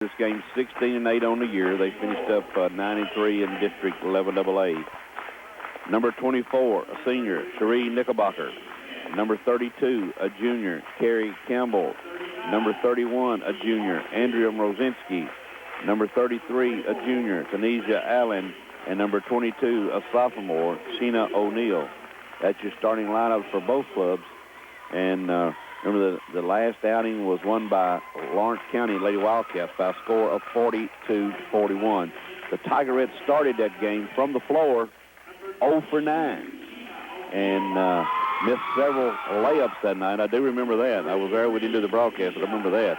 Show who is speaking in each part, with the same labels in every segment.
Speaker 1: This game 16-8 on the year. They finished up 9-3 in District 11AA. Number 24, a senior, Cherie Knickerbocker. Number 32, a junior, Carrie Campbell. Number 31, a junior, Andrea Mrozinski. Number 33, a junior, Tanisha Allen. And number 22, a sophomore, Sheena O'Neill. That's your starting lineups for both clubs. And remember, the last outing was won by Lawrence County Lady Wildcats by a score of 42-41. The Tigerettes started that game from the floor 0 for 9 and missed several layups that night. I do remember that. I was there. We didn't do the broadcast, but I remember that.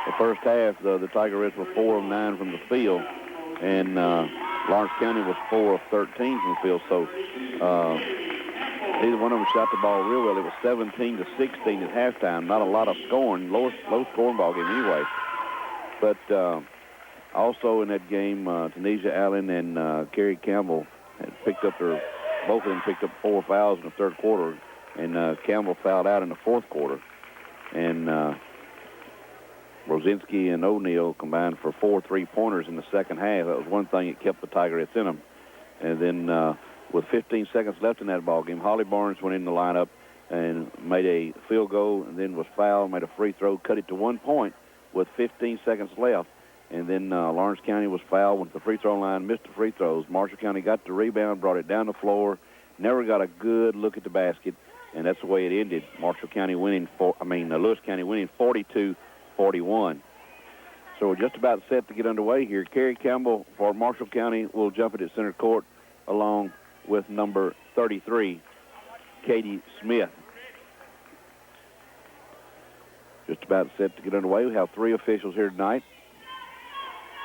Speaker 1: The first half, the Tigerettes were 4 of 9 from the field, and Lawrence County was 4 of 13 from the field. So neither one of them shot the ball real well. It was 17-16 at halftime. Not a lot of scoring, low scoring ball game anyway. But also in that game, Tanisha Allen and Carrie Campbell had both of them picked up 4 fouls in the third quarter, and Campbell fouled out in the fourth quarter. And Rosinski and O'Neill combined for 4 3-pointers in the second half. That was one thing that kept the Tigerettes in them. And then with 15 seconds left in that ball game, Holly Barnes went in the lineup and made a field goal, and then was fouled, made a free throw, cut it to 1 point with 15 seconds left. And then Lawrence County was fouled, went to the free throw line, missed the free throws. Marshall County got the rebound, brought it down the floor, never got a good look at the basket, and that's the way it ended. Lewis County winning 42-41. So we're just about set to get underway here. Carrie Campbell for Marshall County will jump it at center court along with number 33, Katie Smith. Just about set to get underway. We have 3 officials here tonight.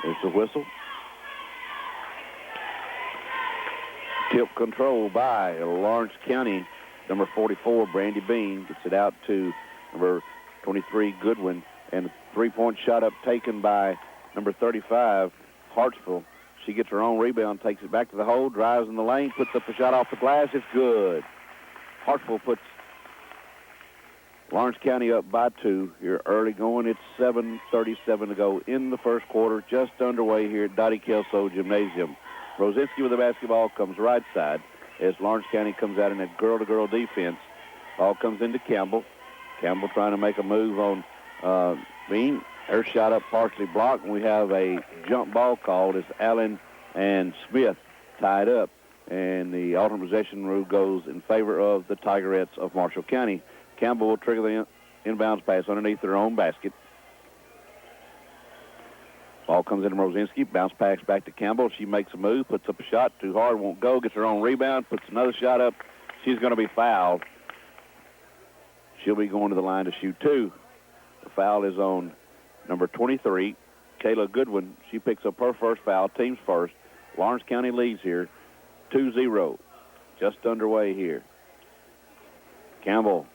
Speaker 1: There's the whistle. Tip control by Lawrence County. Number 44, Brandy Bean, gets it out to number 23, Goodwin. And a 3-point shot up taken by number 35, Hartsville. She gets her own rebound, takes it back to the hole, drives in the lane, puts up a shot off the glass. It's good. Hartsville puts Lawrence County up by 2 here early going. It's 7:37 to go in the first quarter, just underway here at Dottie Kelso Gymnasium. Rosinski with the basketball comes right side as Lawrence County comes out in a girl-to-girl defense. Ball comes into Campbell. Campbell trying to make a move on Bean. Her shot up partially blocked, and we have a jump ball called as Allen and Smith tied up. And the alternate possession rule goes in favor of the Tigerettes of Marshall County. Campbell will trigger the inbounds pass underneath their own basket. Ball comes into Rosinski, bounce pass back to Campbell. She makes a move, puts up a shot, too hard, won't go, gets her own rebound, puts another shot up. She's going to be fouled. She'll be going to the line to shoot 2. The foul is on number 23, Kayla Goodwin. She picks up her first foul, team's first. Lawrence County leads here 2-0. Just underway here. Campbell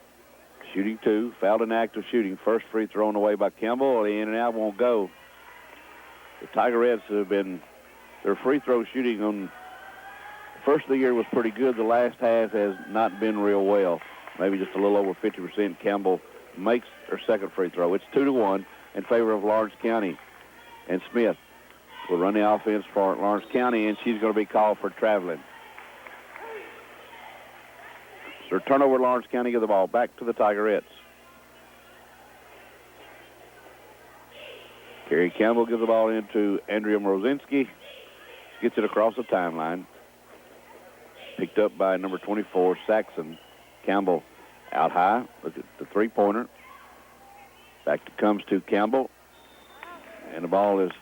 Speaker 1: shooting 2, fouled in active shooting. First free thrown away by Campbell. The in and out won't go. The Tigerettes have been, their free throw shooting on the first of the year was pretty good. The last half has not been real well. Maybe just a little over 50%. Campbell makes her second free throw. It's 2-1 in favor of Lawrence County. And Smith will run the offense for Lawrence County, and she's going to be called for traveling. So turnover, Lawrence County, give the ball back to the Tigerettes. Carrie Campbell gives the ball into Andrea Mrozinski. Gets it across the timeline. Picked up by number 24, Saxon. Campbell out high. Look at the 3-pointer. Comes to Campbell. And the ball is,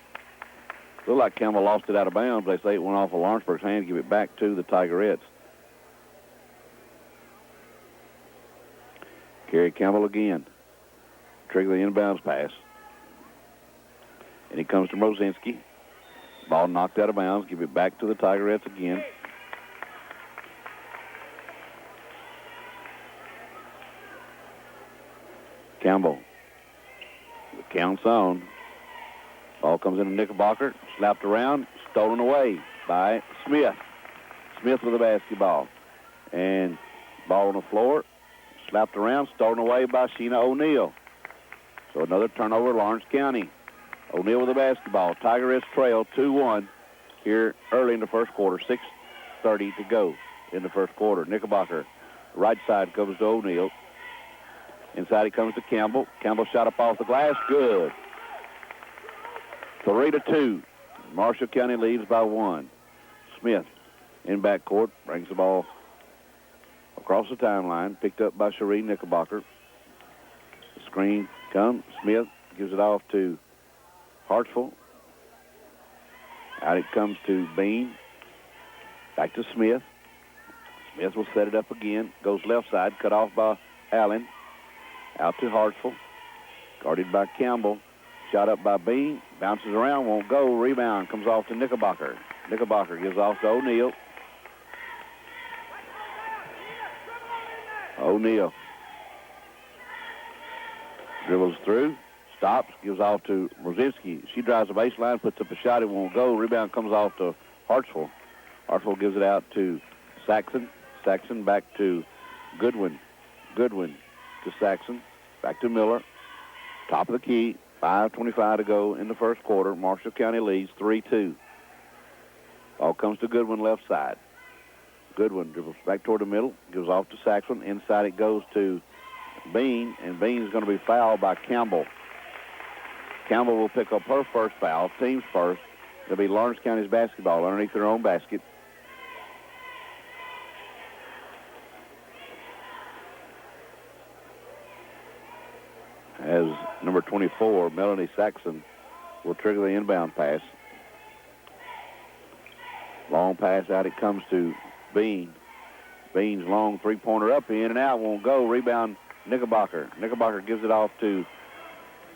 Speaker 1: looked like Campbell lost it out of bounds. They say it went off of Lawrenceburg's hand. Give it back to the Tigerettes. Carrie Campbell again. Trigger the inbounds pass. And it comes to Mrozinski. Ball knocked out of bounds. Give it back to the Tigerettes again. Campbell. The count's on. Ball comes into Knickerbocker. Slapped around. Stolen away by Smith. Smith with the basketball. And ball on the floor. Slapped around. Stolen away by Sheena O'Neill. So another turnover, Lawrence County. O'Neill with the basketball. Tigerettes trail 2-1 here early in the first quarter. 6:30 to go in the first quarter. Knickerbocker, right side, comes to O'Neill. Inside he comes to Campbell. Campbell shot up off the glass. Good. 3-2. Marshall County leads by 1. Smith in backcourt brings the ball across the timeline. Picked up by Cherie Knickerbocker. The screen comes. Smith gives it off to Hartsville. Out it comes to Bean. Back to Smith. Smith will set it up again. Goes left side. Cut off by Allen. Out to Hartsville. Guarded by Campbell. Shot up by Bean. Bounces around. Won't go. Rebound comes off to Knickerbocker. Knickerbocker gives off to O'Neill. O'Neill dribbles through. Stops. Gives off to Rosinski. She drives the baseline. Puts up a shot. It won't go. Rebound comes off to Hartsville. Hartsville gives it out to Saxon. Saxon back to Goodwin. Goodwin to Saxon. Back to Miller. Top of the key. 5:25 to go in the first quarter. Marshall County leads 3-2. Ball comes to Goodwin left side. Goodwin dribbles back toward the middle. Gives off to Saxon. Inside it goes to Bean. And Bean's going to be fouled by Campbell. Campbell will pick up her first foul. Team's first. It'll be Lawrence County's basketball underneath their own basket. As number 24, Melanie Saxon, will trigger the inbound pass. Long pass out. It comes to Bean. Bean's long three-pointer up, in and out. Won't go. Rebound, Knickerbocker. Knickerbocker gives it off to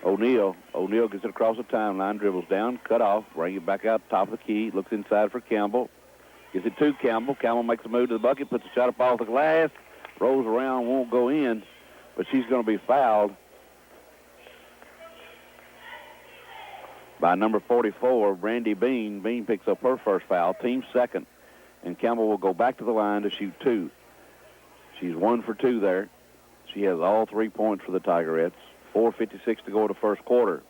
Speaker 1: O'Neill. O'Neill gets it across the timeline. Dribbles down. Cut off. Bring it back out top of the key. Looks inside for Campbell. Gives it to Campbell. Campbell makes a move to the bucket. Puts a shot up off the glass. Rolls around. Won't go in. But she's going to be fouled by number 44, Brandy Bean. Bean picks up her first foul, team second, and Campbell will go back to the line to shoot 2. She's 1 for 2 there. She has all 3 points for the Tigerettes. 4:56 to go in the first quarter.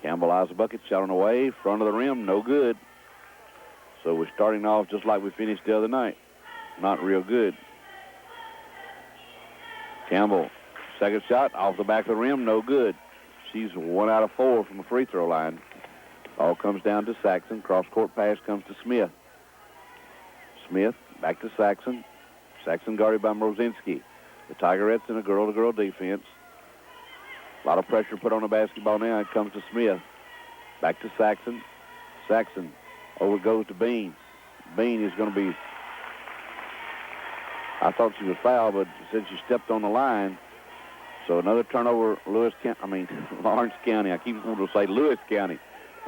Speaker 1: Campbell eyes the bucket, shot on the way, front of the rim, no good. So we're starting off just like we finished the other night. Not real good. Campbell, second shot, off the back of the rim, no good. She's 1 out of 4 from the free throw line. All comes down to Saxon. Cross-court pass comes to Smith. Smith back to Saxon. Saxon guarded by Mrozinski. The Tigerettes in a girl-to-girl defense. A lot of pressure put on the basketball now. It comes to Smith. Back to Saxon. Saxon. Over goes to Bean. Bean is going to be... I thought she was fouled, but said she stepped on the line. So another turnover, Lawrence County. I keep wanting to say Lewis County.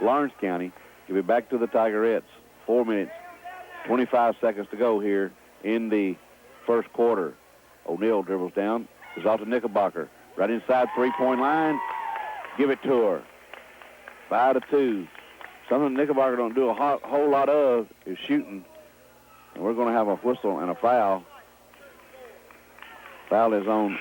Speaker 1: Lawrence County. Give it back to the Tigerettes. 4 minutes, 25 seconds to go here in the first quarter. O'Neill dribbles down. Goes off to Knickerbocker. Right inside three-point line. Give it to her. 5-2. Something Knickerbocker don't do a whole lot of is shooting. And we're going to have a whistle and a foul. Foul is on...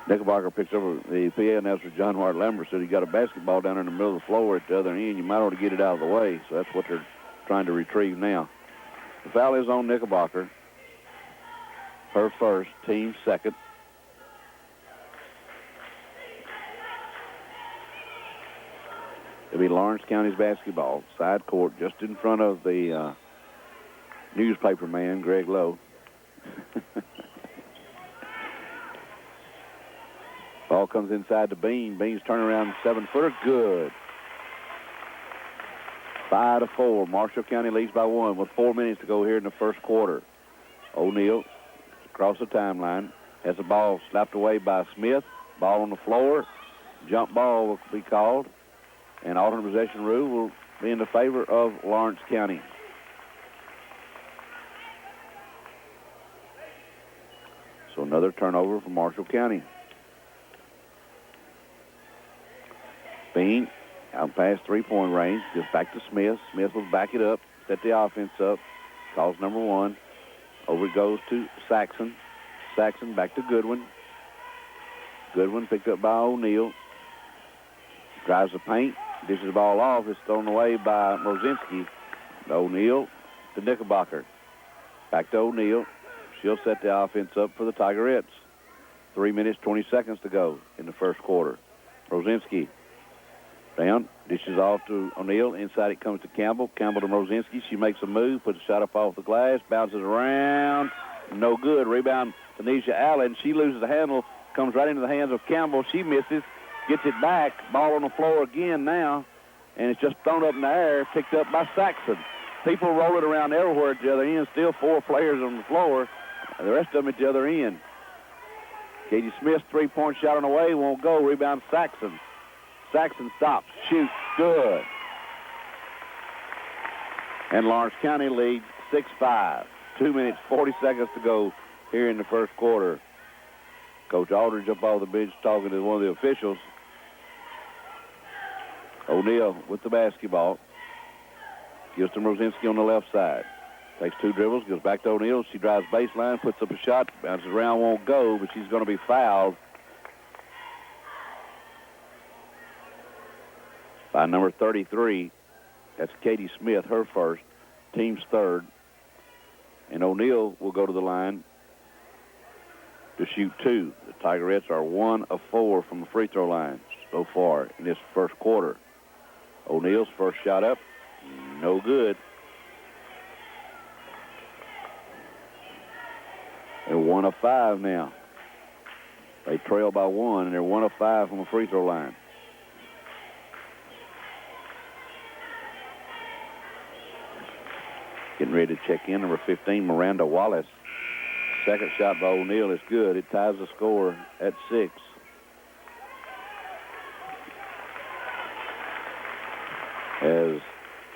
Speaker 1: Knickerbocker picks up the PA announcer, John Ward Lambert, said he got a basketball down in the middle of the floor at the other end. You might ought to get it out of the way. So that's what they're trying to retrieve now. The foul is on Knickerbocker. Her first, team second. It'll be Lawrence County's basketball. Side court just in front of the newspaper man, Greg Lowe. Ball comes inside to Bean. Bean's turnaround 7-footer. Good. 5-4. Marshall County leads by 1 with 4 minutes to go here in the first quarter. O'Neill across the timeline. Has the ball slapped away by Smith. Ball on the floor. Jump ball will be called. And alternate possession rule will be in the favor of Lawrence County. So another turnover for Marshall County. Bean out past three-point range. Goes back to Smith. Smith will back it up. Set the offense up. Calls number 1. Over it goes to Saxon. Saxon back to Goodwin. Goodwin picked up by O'Neill. Drives the paint. Dishes the ball off. It's thrown away by Rosinski. O'Neill to Knickerbocker. Back to O'Neill. She'll set the offense up for the Tigerettes. 3 minutes, 20 seconds to go in the first quarter. Rosinski down. Dishes off to O'Neill. Inside it comes to Campbell. Campbell to Rosinski. She makes a move. Puts a shot up off the glass. Bounces around. No good. Rebound to Nisha Allen. She loses the handle. Comes right into the hands of Campbell. She misses. Gets it back. Ball on the floor again now. And it's just thrown up in the air. Picked up by Saxon. People roll it around everywhere at the other end. Still 4 players on the floor. And the rest of them at the other end. Katie Smith's three-point shot on the way. Won't go. Rebound Saxon. Saxon stops. Shoots. Good. And Lawrence County leads 6-5. 2 minutes, 40 seconds to go here in the first quarter. Coach Aldridge up off the bench talking to one of the officials. O'Neill with the basketball. Gives to Rosinski on the left side. Takes 2 dribbles, goes back to O'Neill. She drives baseline, puts up a shot, bounces around, won't go, but she's going to be fouled by number 33. That's Katie Smith, her first, team's third. And O'Neill will go to the line to shoot 2. The Tigerettes are 1 of 4 from the free throw line so far in this first quarter. O'Neill's first shot up, no good. They're 1 of 5 now. They trail by 1, and they're 1 of 5 from the free throw line. Getting ready to check in, number 15, Miranda Wallace. Second shot by O'Neill is good. It ties the score at 6. As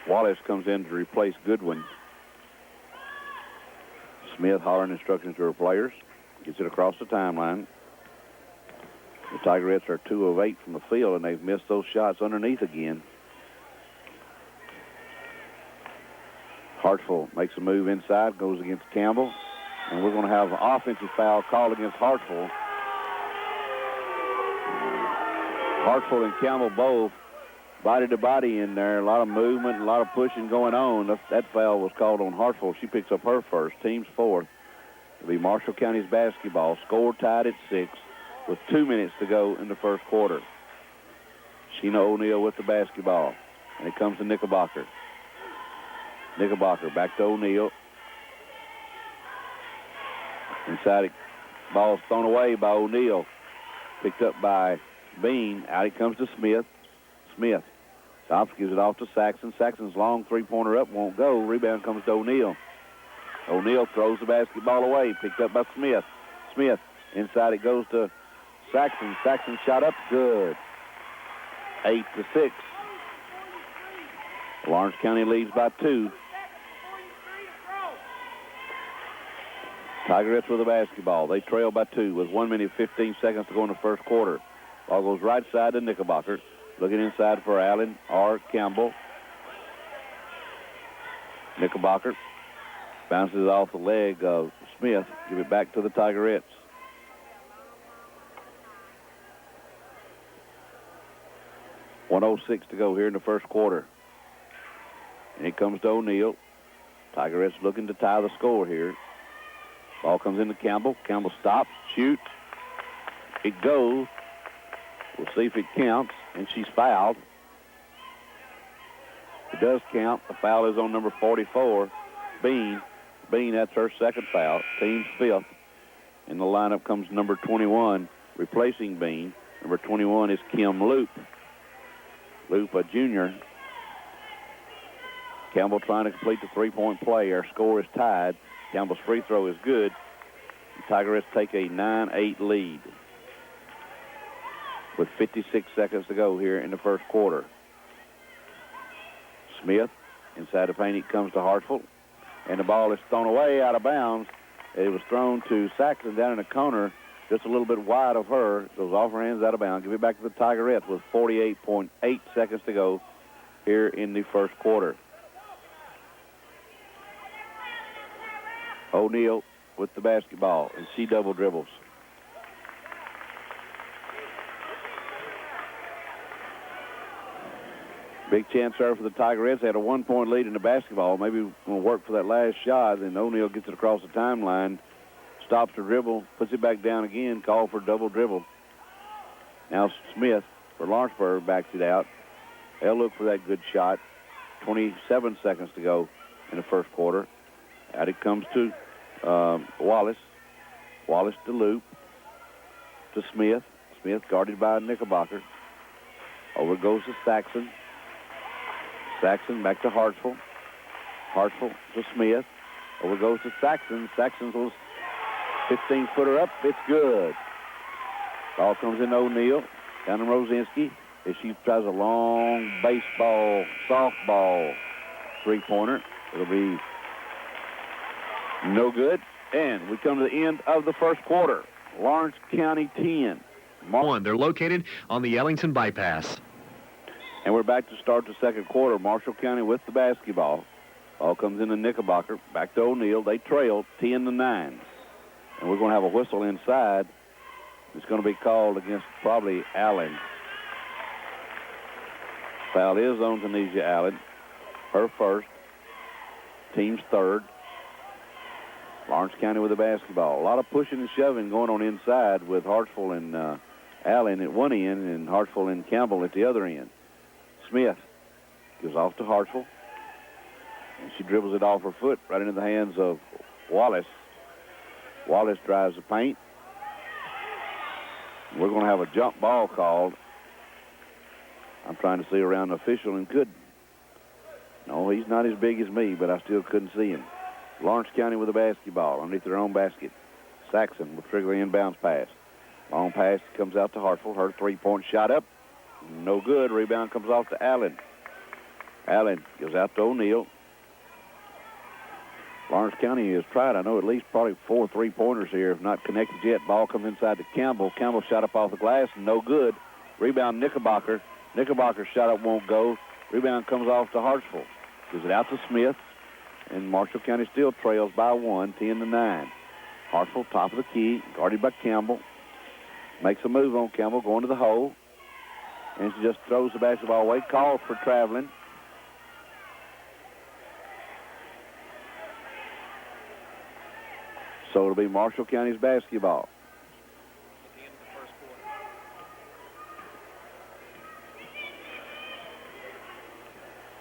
Speaker 1: Wallace comes in to replace Goodwin. Smith hollering instructions to her players. Gets it across the timeline. The Tigerettes are 2 of 8 from the field, and they've missed those shots underneath again. Hartsville makes a move inside, goes against Campbell. And we're going to have an offensive foul called against Hartsville. Hartsville and Campbell both body to body in there. A lot of movement, a lot of pushing going on. That foul was called on Hartsville. She picks up her first. Team's fourth. It'll be Marshall County's basketball. Score tied at 6 with 2 minutes to go in the first quarter. Sheena O'Neill with the basketball. And it comes to Knickerbocker. Knickerbocker back to O'Neill. Inside it. Ball's thrown away by O'Neill. Picked up by Bean. Out it comes to Smith. Smith stops, gives it off to Saxon. Saxon's long three-pointer up, won't go. Rebound comes to O'Neill. O'Neill throws the basketball away. Picked up by Smith. Smith, inside it goes to Saxon. Saxon shot up, good. 8-6. Lawrence County leads by 2. Tigerettes with the basketball. They trail by 2 with 1 minute 15 seconds to go in the first quarter. Ball goes right side to Knickerbocker. Looking inside for Allen or Campbell. Knickerbocker bounces off the leg of Smith. Give it back to the Tigerettes. .106 to go here in the first quarter. And it comes to O'Neill. Tigerettes looking to tie the score here. Ball comes into Campbell. Campbell stops, shoots. It goes. We'll see if it counts, and she's fouled. It does count. The foul is on number 44, Bean. Bean, that's her second foul. Team's 5th. In the lineup comes number 21, replacing Bean. Number 21 is Kim Loop. Loop, a junior. Campbell trying to complete the three-point play. Our score is tied. Campbell's free throw is good. The Tigerettes take a 9-8 lead with 56 seconds to go here in the first quarter. Smith, inside the paint, it comes to Hartsville. And the ball is thrown away out of bounds. It was thrown to Saxon down in the corner, just a little bit wide of her. Goes off her hands, out of bounds. Give it back to the Tigerettes with 48.8 seconds to go here in the first quarter. O'Neal with the basketball, and she double dribbles. Big chance there for the Tigerettes. They had a 1-point lead in the basketball. Maybe we'll work for that last shot. Then O'Neal gets it across the timeline, stops the dribble, puts it back down again, called for double dribble. Now Smith for Lawrenceburg backs it out. They'll look for that good shot. 27 seconds to go in the first quarter. Out it comes to Wallace. Wallace to Loop. To Smith. Smith guarded by Knickerbocker. Over goes to Saxon. Saxon back to Hartsville. Hartsville to Smith. Over goes to Saxon. Saxon's little 15-footer up. It's good. Ball comes in O'Neal. Down to Rosinski. As she tries a long baseball, softball three-pointer. It'll be no good. And we come to the end of the first quarter. Lawrence County 10.
Speaker 2: They're located on the Ellington bypass.
Speaker 1: And we're back to start the second quarter. Marshall County with the basketball. Ball comes into Knickerbocker. Back to O'Neal. They trail 10-9. And we're going to have a whistle inside. It's going to be called against probably Allen. Foul is on Tanisha Allen. Her first. Team's third. Lawrence County with the basketball. A lot of pushing and shoving going on inside with Hartsville and Allen at one end and Hartsville and Campbell at the other end. Smith gives off to Hartsville. And she dribbles it off her foot right into the hands of Wallace. Wallace drives the paint. We're going to have a jump ball called. I'm trying to see around the official and couldn't. No, he's not as big as me, but I still couldn't see him. Lawrence County with the basketball underneath their own basket. Saxon will trigger the inbounds pass. Long pass comes out to Hartsville. Her three-point shot up. No good. Rebound comes off to Allen. Allen goes out to O'Neal. Lawrence County has tried, I know, at least probably 4 3-pointers here, if not connected yet. Ball comes inside to Campbell. Campbell shot up off the glass. No good. Rebound Knickerbocker. Knickerbocker's shot up won't go. Rebound comes off to Hartsville. Gives it out to Smith. And Marshall County still trails by 1, 10-9. Hartsville, top of the key, guarded by Campbell. Makes a move on Campbell, going to the hole. And she just throws the basketball away. Called for traveling. So it'll be Marshall County's basketball.
Speaker 3: At the end of the first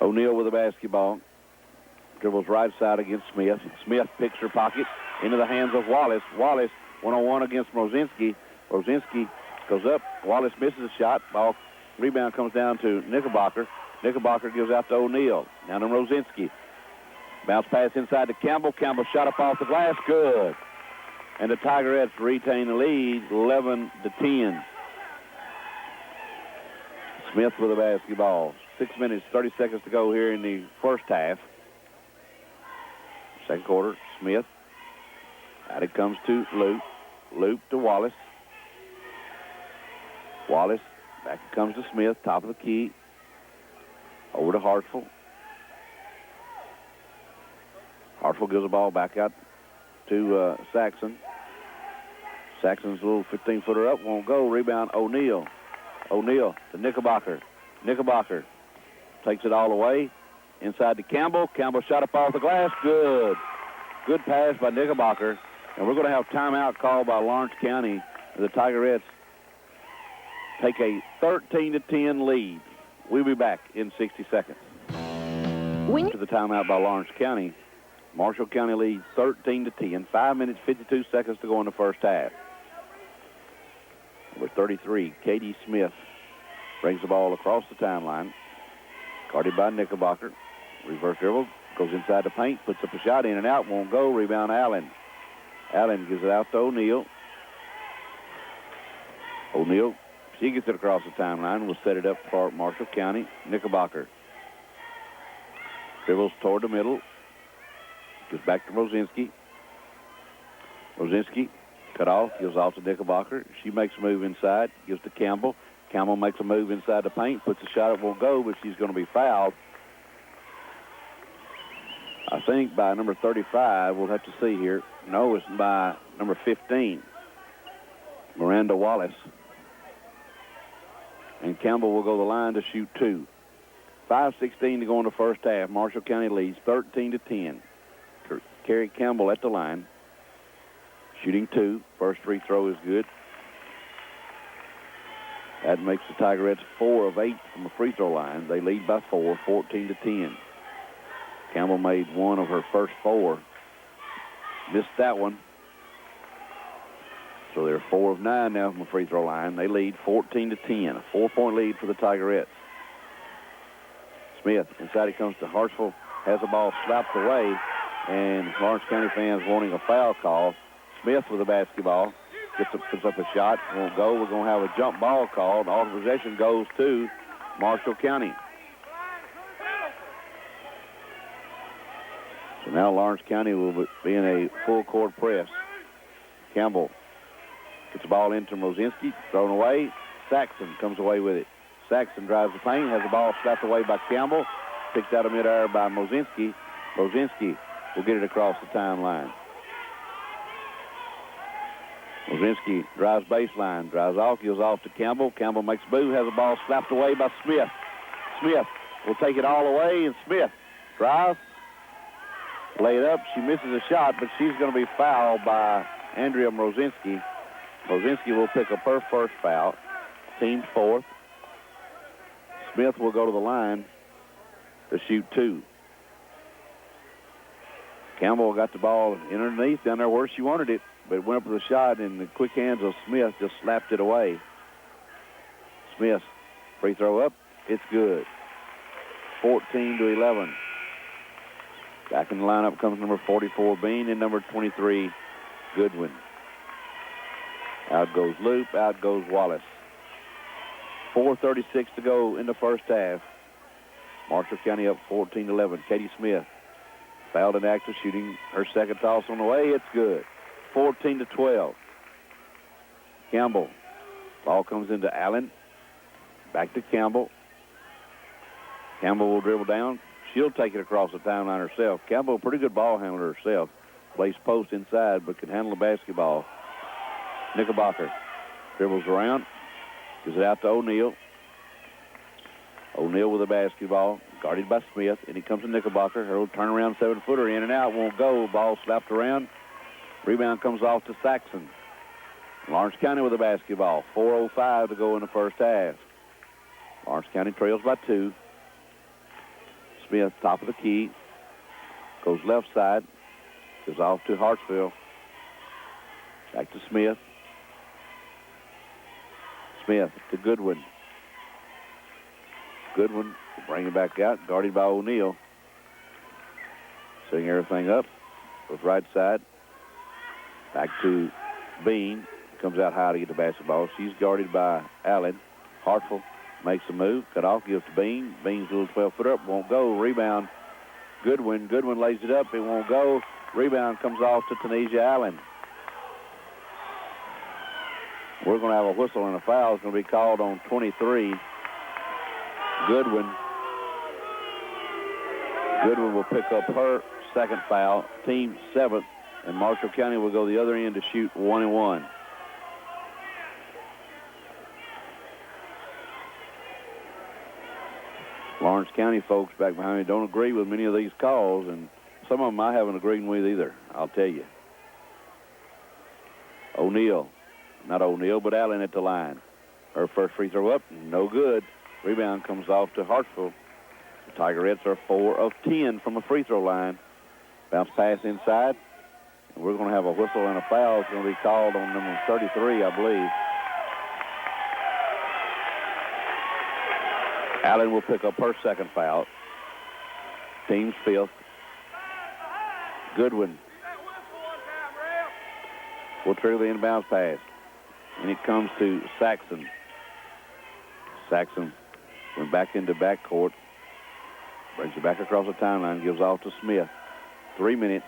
Speaker 3: quarter.
Speaker 1: O'Neal with the basketball. Dribbles right side against Smith. Smith picks her pocket into the hands of Wallace. Wallace one-on-one against Rosinski. Rosinski goes up. Wallace misses a shot. Ball rebound comes down to Knickerbocker. Knickerbocker gives out to O'Neal. Down to Rosinski. Bounce pass inside to Campbell. Campbell shot up off the glass. Good. And the Tigerettes retain the lead, 11-10. Smith with the basketball. 6 minutes, 30 seconds to go here in the first half. Second quarter, Smith. Out it comes to Loop. Loop to Wallace. Wallace. Back it comes to Smith, top of the key. Over to Hartsville. Hartsville gives the ball back out to Saxon. Saxon's little 15-footer up, won't go. Rebound, O'Neal. O'Neal to Knickerbocker. Knickerbocker takes it all the way. Inside to Campbell. Campbell shot up off the glass. Good. Good pass by Knickerbocker. And we're going to have timeout called by Lawrence County. The Tigerettes take a 13-10 lead. We'll be back in 60 seconds. To the timeout by Lawrence County. Marshall County leads 13-10. 5 minutes, 52 seconds to go in the first half. With 33, Katie Smith brings the ball across the timeline. Guarded by Knickerbocker. Reverse dribble. Goes inside the paint. Puts up a shot in and out. Won't go. Rebound Allen. Allen gives it out to O'Neal. O'Neal. She gets it across the timeline. Will set it up for Marshall County. Knickerbocker. Dribbles toward the middle. Goes back to Rosinski. Rosinski cut off. Gives off to Knickerbocker. She makes a move inside. Gives to Campbell. Campbell makes a move inside the paint. Puts a shot. It won't go, but she's going to be fouled. I think by number 35, we'll have to see here. No, it's by number 15, Miranda Wallace. And Campbell will go to the line to shoot 2. 5:16 to go in the first half. Marshall County leads 13-10. Kerry Campbell at the line, shooting 2. First free throw is good. That makes the Tigerettes 4 of 8 from the free throw line. They lead by 4, 14-10. Campbell made 1 of her first 4. Missed that one. So they're 4 of 9 now from the free throw line. They lead 14-10. A 4-point lead for the Tigerettes. Smith, inside he comes to Hartsville, has the ball slapped away, and Lawrence County fans wanting a foul call. Smith with the basketball, puts up a shot, won't go. We're going to have a jump ball called. All the possession goes to Marshall County. So now Lawrence County will be in a full court press. Campbell gets the ball into Mosinski, thrown away. Saxon comes away with it. Saxon drives the paint, has the ball slapped away by Campbell, picked out of midair by Mosinski. Mosinski will get it across the timeline. Mosinski drives baseline, drives off, gives off to Campbell. Campbell makes a move, has the ball slapped away by Smith. Smith will take it all away, and Smith drives, lay it up. She misses a shot, but she's going to be fouled by Andrea Mosinski. Mosinski will pick up her first foul, team's 4th. Smith will go to the line to shoot 2. Campbell got the ball in underneath down there where she wanted it, but it went up with a shot, and the quick hands of Smith just slapped it away. Smith, free throw up. It's good. 14-11. Back in the lineup comes number 44, Bean, and number 23, Goodwin. Out goes Loop, out goes Wallace. 4:36 to go in the first half. Marshall County up 14-11. Katie Smith fouled in act of shooting her second toss on the way. It's good. 14-12. Campbell. Ball comes into Allen. Back to Campbell. Campbell will dribble down. She'll take it across the timeline herself. Campbell, a pretty good ball handler herself. Plays post inside, but can handle the basketball. Knickerbocker dribbles around. Gives it out to O'Neal. O'Neal with the basketball, guarded by Smith, and he comes to Knickerbocker. Her little turnaround 7-footer in and out, won't go. Ball slapped around. Rebound comes off to Saxon. Lawrence County with the basketball. 4:05 to go in the first half. Lawrence County trails by 2. Smith, top of the key, goes left side, goes off to Hartsville. Back to Smith. Smith to Goodwin. Goodwin will bring it back out, guarded by O'Neal. Setting everything up with right side. Back to Bean. Comes out high to get the basketball. She's guarded by Allen. Hartful makes a move. Cut off, gives to Bean. Bean's a little 12-footer up. Won't go. Rebound. Goodwin. Goodwin lays it up. It won't go. Rebound comes off to Tanisha Allen. We're going to have a whistle and a foul. It's going to be called on 23. Goodwin. Goodwin will pick up her second foul, team 7th, and Marshall County will go the other end to shoot 1-1. Lawrence County folks back behind me don't agree with many of these calls, and some of them I haven't agreed with either, I'll tell you. O'Neal. Not O'Neal, but Allen at the line. Her first free throw up, no good. Rebound comes off to Hartsville. The Tigerettes are 4 of 10 from the free throw line. Bounce pass inside. And we're going to have a whistle and a foul. It's going to be called on number 33, I believe. Allen will pick up her second foul. Team's 5th. Goodwin will trigger the inbounds pass. And it comes to Saxon. Saxon went back into backcourt. Brings it back across the timeline. Gives off to Smith. 3 minutes,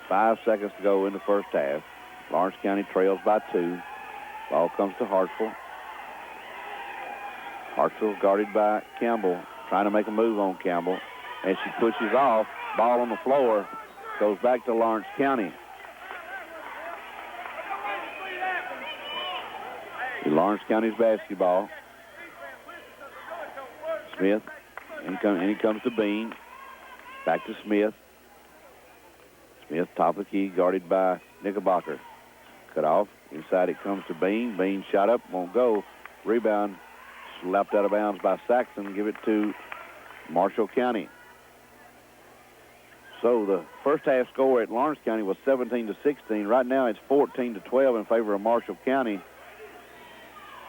Speaker 1: 5 seconds to go in the first half. Lawrence County trails by 2. Ball comes to Hartsville. Hartsville guarded by Campbell. Trying to make a move on Campbell. And she pushes off. Ball on the floor. Goes back to Lawrence County. Lawrence County's basketball. Smith. In he comes to Bean. Back to Smith. Smith, top of the key, guarded by Knickerbocker. Cut off. Inside it comes to Bean. Bean shot up, won't go. Rebound, slapped out of bounds by Saxon. Give it to Marshall County. So the first half score at Lawrence County was 17-16. Right now it's 14-12 in favor of Marshall County.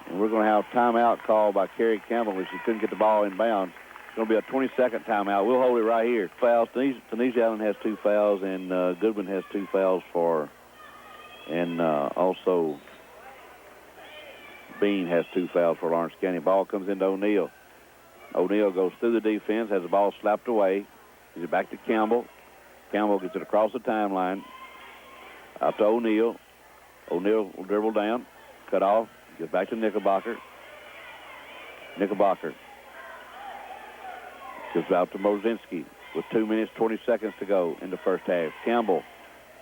Speaker 1: And we're going to have timeout called by Kerry Campbell as she couldn't get the ball in bounds. It's going to be a 20-second timeout. We'll hold it right here. Fouls. Denise Allen has 2 fouls, and Goodwin has 2 fouls and also Bean has 2 fouls for Lawrence County. Ball comes into O'Neal. O'Neal goes through the defense, has the ball slapped away. Gives it back to Campbell. Campbell gets it across the timeline. Out to O'Neal. O'Neal will dribble down, cut off, gets back to Knickerbocker. Knickerbocker gives out to Mozinski with 2 minutes, 20 seconds to go in the first half. Campbell,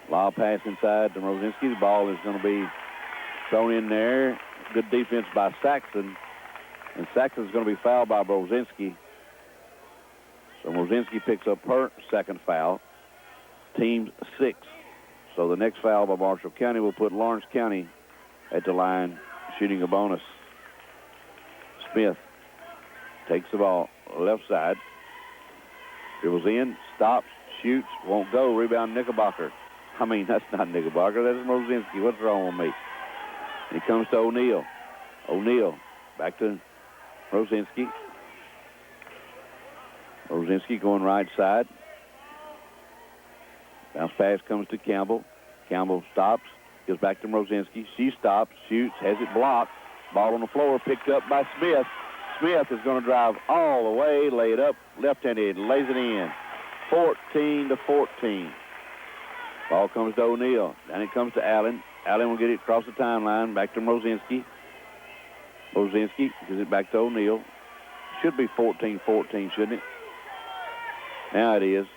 Speaker 1: lob pass inside to Mozinski. The ball is going to be thrown in there. Good defense by Saxon. And Saxon's going to be fouled by Mozinski. So Mozinski picks up her second foul. Team's 6. So the next foul by Marshall County will put Lawrence County at the line, shooting a bonus. Smith takes the ball left side. Dribbles in, stops, shoots, won't go. Rebound Knickerbocker. I mean, that's not Knickerbocker. That's Mozinski. What's wrong with me? And he comes to O'Neal. O'Neal back to Mozinski. Mozinski going right side. Bounce pass comes to Campbell. Campbell stops, goes back to Mozinski. She stops, shoots, has it blocked. Ball on the floor, picked up by Smith. Smith is going to drive all the way, lay it up, left-handed, lays it in. 14-14. Ball comes to O'Neal. Then it comes to Allen. Allen will get it across the timeline, back to Mozinski. Mozinski gives it back to O'Neal. Should be 14-14, shouldn't it? Now it is.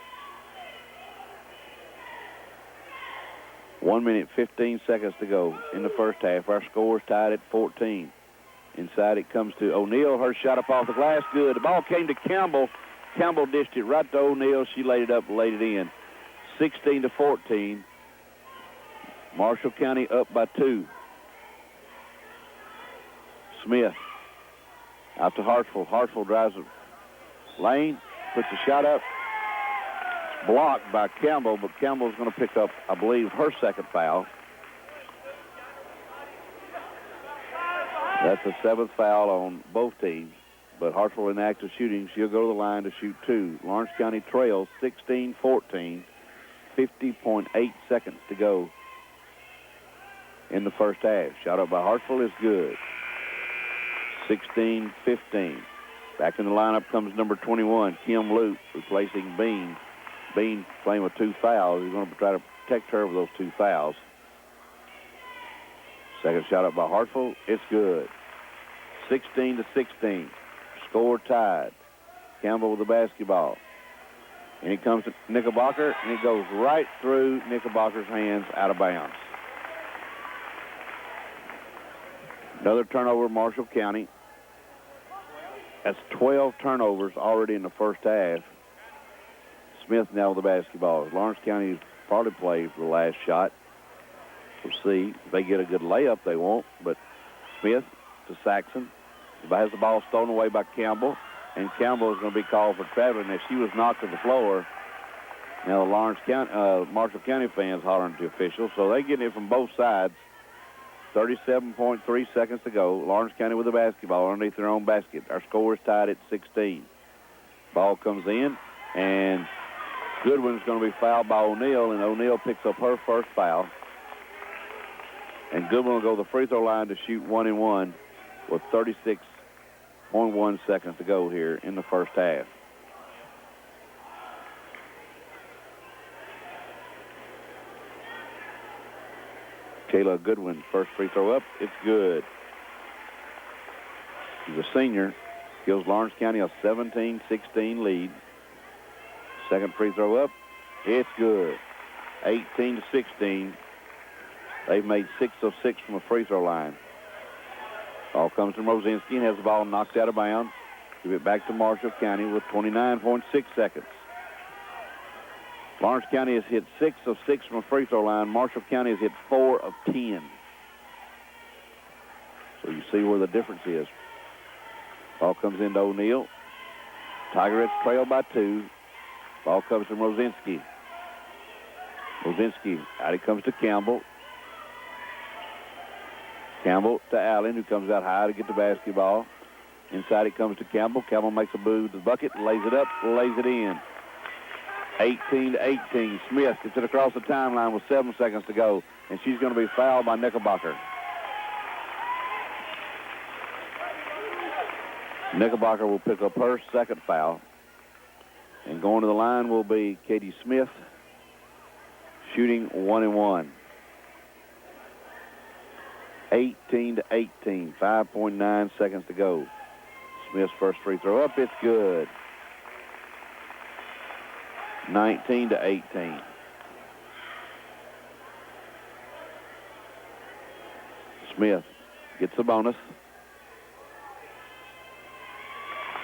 Speaker 1: 1 minute, 15 seconds to go in the first half. Our score is tied at 14. Inside it comes to O'Neal. Her shot up off the glass. Good. The ball came to Campbell. Campbell dished it right to O'Neal. She laid it up, laid it in. 16-14. Marshall County up by 2. Smith out to Hartsville. Hartsville drives the lane, puts the shot up. It's blocked by Campbell, but Campbell's going to pick up, I believe, her second foul. That's the 7th foul on both teams. But Hartsville in active shooting. She'll go to the line to shoot 2. Lawrence County trails 16-14. 50.8 seconds to go in the first half. Shot up by Hartsville is good. 16-15. Back in the lineup comes number 21, Kim Luke, replacing Bean. Bean playing with 2 fouls. He's going to try to protect her with those 2 fouls. Second shot up by Hartsville. It's good. 16-16. Score tied. Campbell with the basketball. And it comes to Knickerbocker, and it goes right through Knickerbocker's hands, out of bounds. Another turnover, Marshall County. That's 12 turnovers already in the first half. Smith now with the basketball. Lawrence County's probably played for the last shot. We'll see. If they get a good layup, they won't. But Smith to Saxon. Has the ball stolen away by Campbell. And Campbell is going to be called for traveling as she was knocked to the floor. Now the Lawrence County, Marshall County fans hollering to officials. So they're getting it from both sides. 37.3 seconds to go. Lawrence County with the basketball underneath their own basket. Our score is tied at 16. Ball comes in, and Goodwin's going to be fouled by O'Neal, and O'Neal picks up her first foul. And Goodwin will go to the free throw line to shoot 1-and-1 with 36.1 seconds to go here in the first half. Kayla Goodwin, first free throw up. It's good. She's a senior. Gives Lawrence County a 17-16 lead. Second free throw up. It's good. 18-16. They've made 6 of 6 from the free throw line. Ball comes from Rosinski and has the ball knocked out of bounds. Give it back to Marshall County with 29.6 seconds. Lawrence County has hit 6 of 6 from the free throw line. Marshall County has hit 4 of 10. So you see where the difference is. Ball comes into O'Neal. Tigerettes trail by 2. Ball comes from Rosinski. Rosinski, out it comes to Campbell. Campbell to Allen, who comes out high to get the basketball. Inside it comes to Campbell. Campbell makes a move to the bucket, lays it up, lays it in. 18-18. Smith gets it across the timeline with 7 seconds to go, and she's going to be fouled by Knickerbocker. Knickerbocker will pick up her second foul. And going to the line will be Katie Smith, shooting 1-1. 18-18, 5.9 seconds to go. Smith's first free throw up, it's good. 19-18. Smith gets a bonus.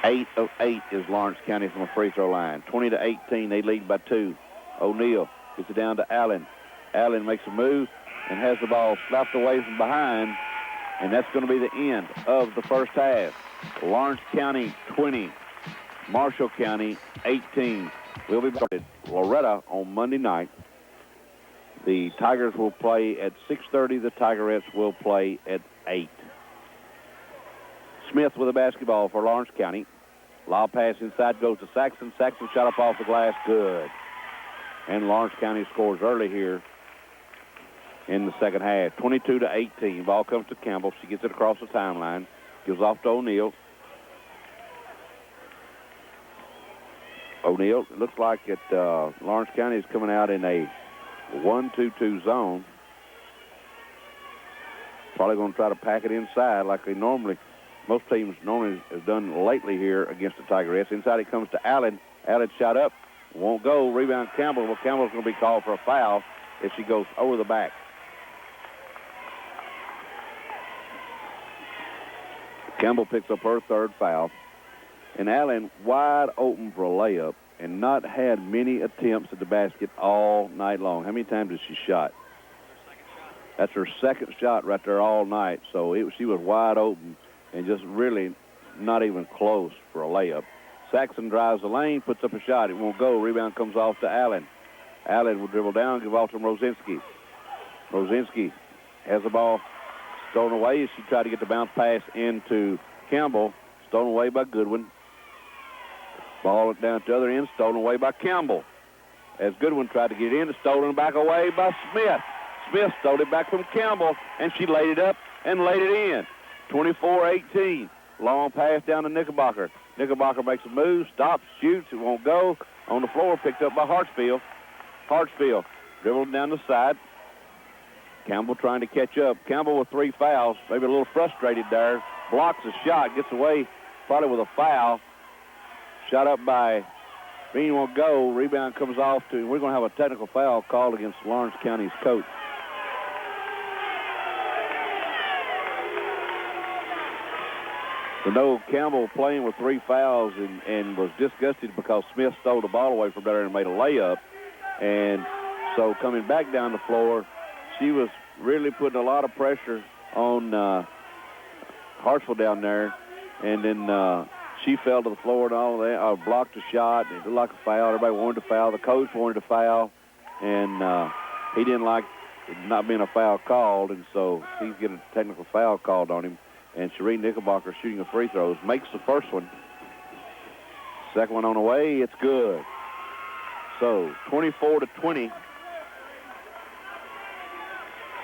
Speaker 1: 8 of 8 is Lawrence County from the free throw line. 20-18, they lead by 2. O'Neal gets it down to Allen. Allen makes a move and has the ball slapped away from behind, and that's going to be the end of the first half. Lawrence County 20, Marshall County 18. We'll be back at Loretta on Monday night. The Tigers will play at 6:30. The Tigerettes will play at 8. Smith with a basketball for Lawrence County. Lob pass inside goes to Saxon. Saxon shot up off the glass, good. And Lawrence County scores early here in the second half. 22-18. Ball comes to Campbell. She gets it across the timeline. Gives off to O'Neal. O'Neal, it looks like Lawrence County is coming out in a 1-2-2 zone. Probably going to try to pack it inside like they normally, most teams normally have done lately here against the Tigerettes. Inside it comes to Allen. Allen shot up. Won't go. Rebound Campbell. Well, Campbell's going to be called for a foul if she goes over the back. Campbell picks up her third foul. And Allen wide open for a layup and not had many attempts at the basket all night long. How many times has she shot? That's her second shot right there all night. So she was wide open and just really not even close for a layup. Saxon drives the lane, puts up a shot. It won't go. Rebound comes off to Allen. Allen will dribble down, give off to Rosinski. Rosinski has the ball stolen away. She tried to get the bounce pass into Campbell. Stolen away by Goodwin. Ball down to the other end, stolen away by Campbell. As Goodwin tried to get in, stolen back away by Smith. Smith stole it back from Campbell, and she laid it up and laid it in. 24-18. Long pass down to Knickerbocker. Knickerbocker makes a move, stops, shoots, it won't go. On the floor, picked up by Hartsfield. Hartsfield dribbled down the side. Campbell trying to catch up. Campbell with 3 fouls, maybe a little frustrated there. Blocks a shot, gets away probably with a foul. Shot up by Bean, won't go. Rebound comes off to, we're going to have a technical foul called against Lawrence County's coach. So no, Campbell playing with 3 fouls and was disgusted because Smith stole the ball away from there and made a layup. And so coming back down the floor, she was really putting a lot of pressure on Hartsville down there. And then she fell to the floor and all that, blocked a shot. It looked like a foul. Everybody wanted to foul. The coach wanted to foul. And he didn't like not being a foul called. And so he's getting a technical foul called on him. And Sheree Knickerbocker shooting the free throws. Makes the first one. Second one on the way. It's good. So 24-20.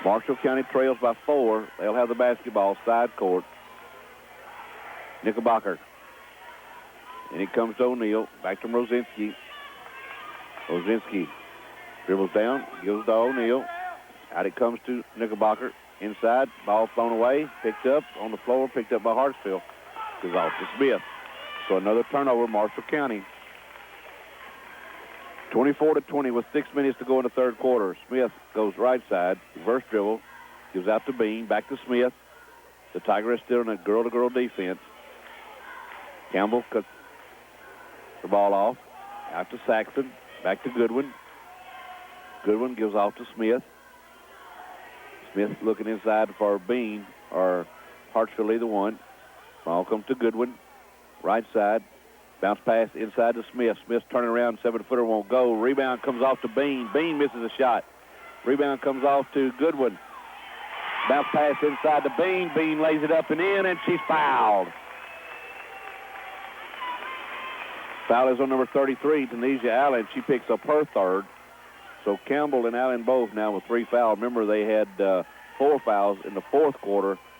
Speaker 1: Marshall County trails by 4. They'll have the basketball side court. Knickerbocker. And it comes to O'Neal. Back to Rosinski. Rosinski dribbles down. Gives to O'Neal. Out it comes to Knickerbocker. Inside. Ball thrown away. Picked up on the floor. Picked up by Hartsfield. Goes off to Smith. So another turnover, Marshall County. 24-20 with 6 minutes to go in the third quarter. Smith goes right side, reverse dribble, gives out to Bean, back to Smith. The Tigress still in a girl-to-girl defense. Campbell cuts the ball off, out to Saxon, back to Goodwin. Goodwin gives off to Smith. Smith looking inside for Bean or Hartsfield, either one. Ball comes to Goodwin, right side. Bounce pass inside to Smith. Smith's turning around, 7-footer won't go. Rebound comes off to Bean. Bean misses a shot. Rebound comes off to Goodwin. Bounce pass inside to Bean. Bean lays it up and in, and she's fouled. Foul is on number 33, Tanisha Allen. She picks up her third. So Campbell and Allen both now with 3 fouls. Remember, they had 4 fouls in the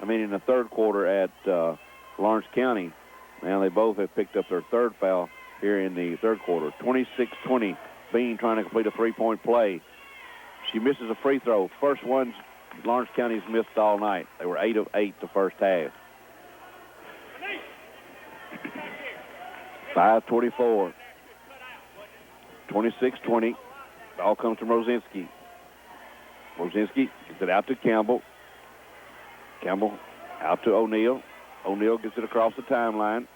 Speaker 1: in the third quarter at Lawrence County. Now they both have picked up their third foul here in the third quarter. 26-20, Bean trying to complete a 3-point play. She misses a free throw. First one Lawrence County's missed all night. They were 8 of 8 the first half. 5:24. 26-20. Ball comes from Rosinski. Rosinski gets it out to Campbell. Campbell out to O'Neal. O'Neal gets it across the timeline.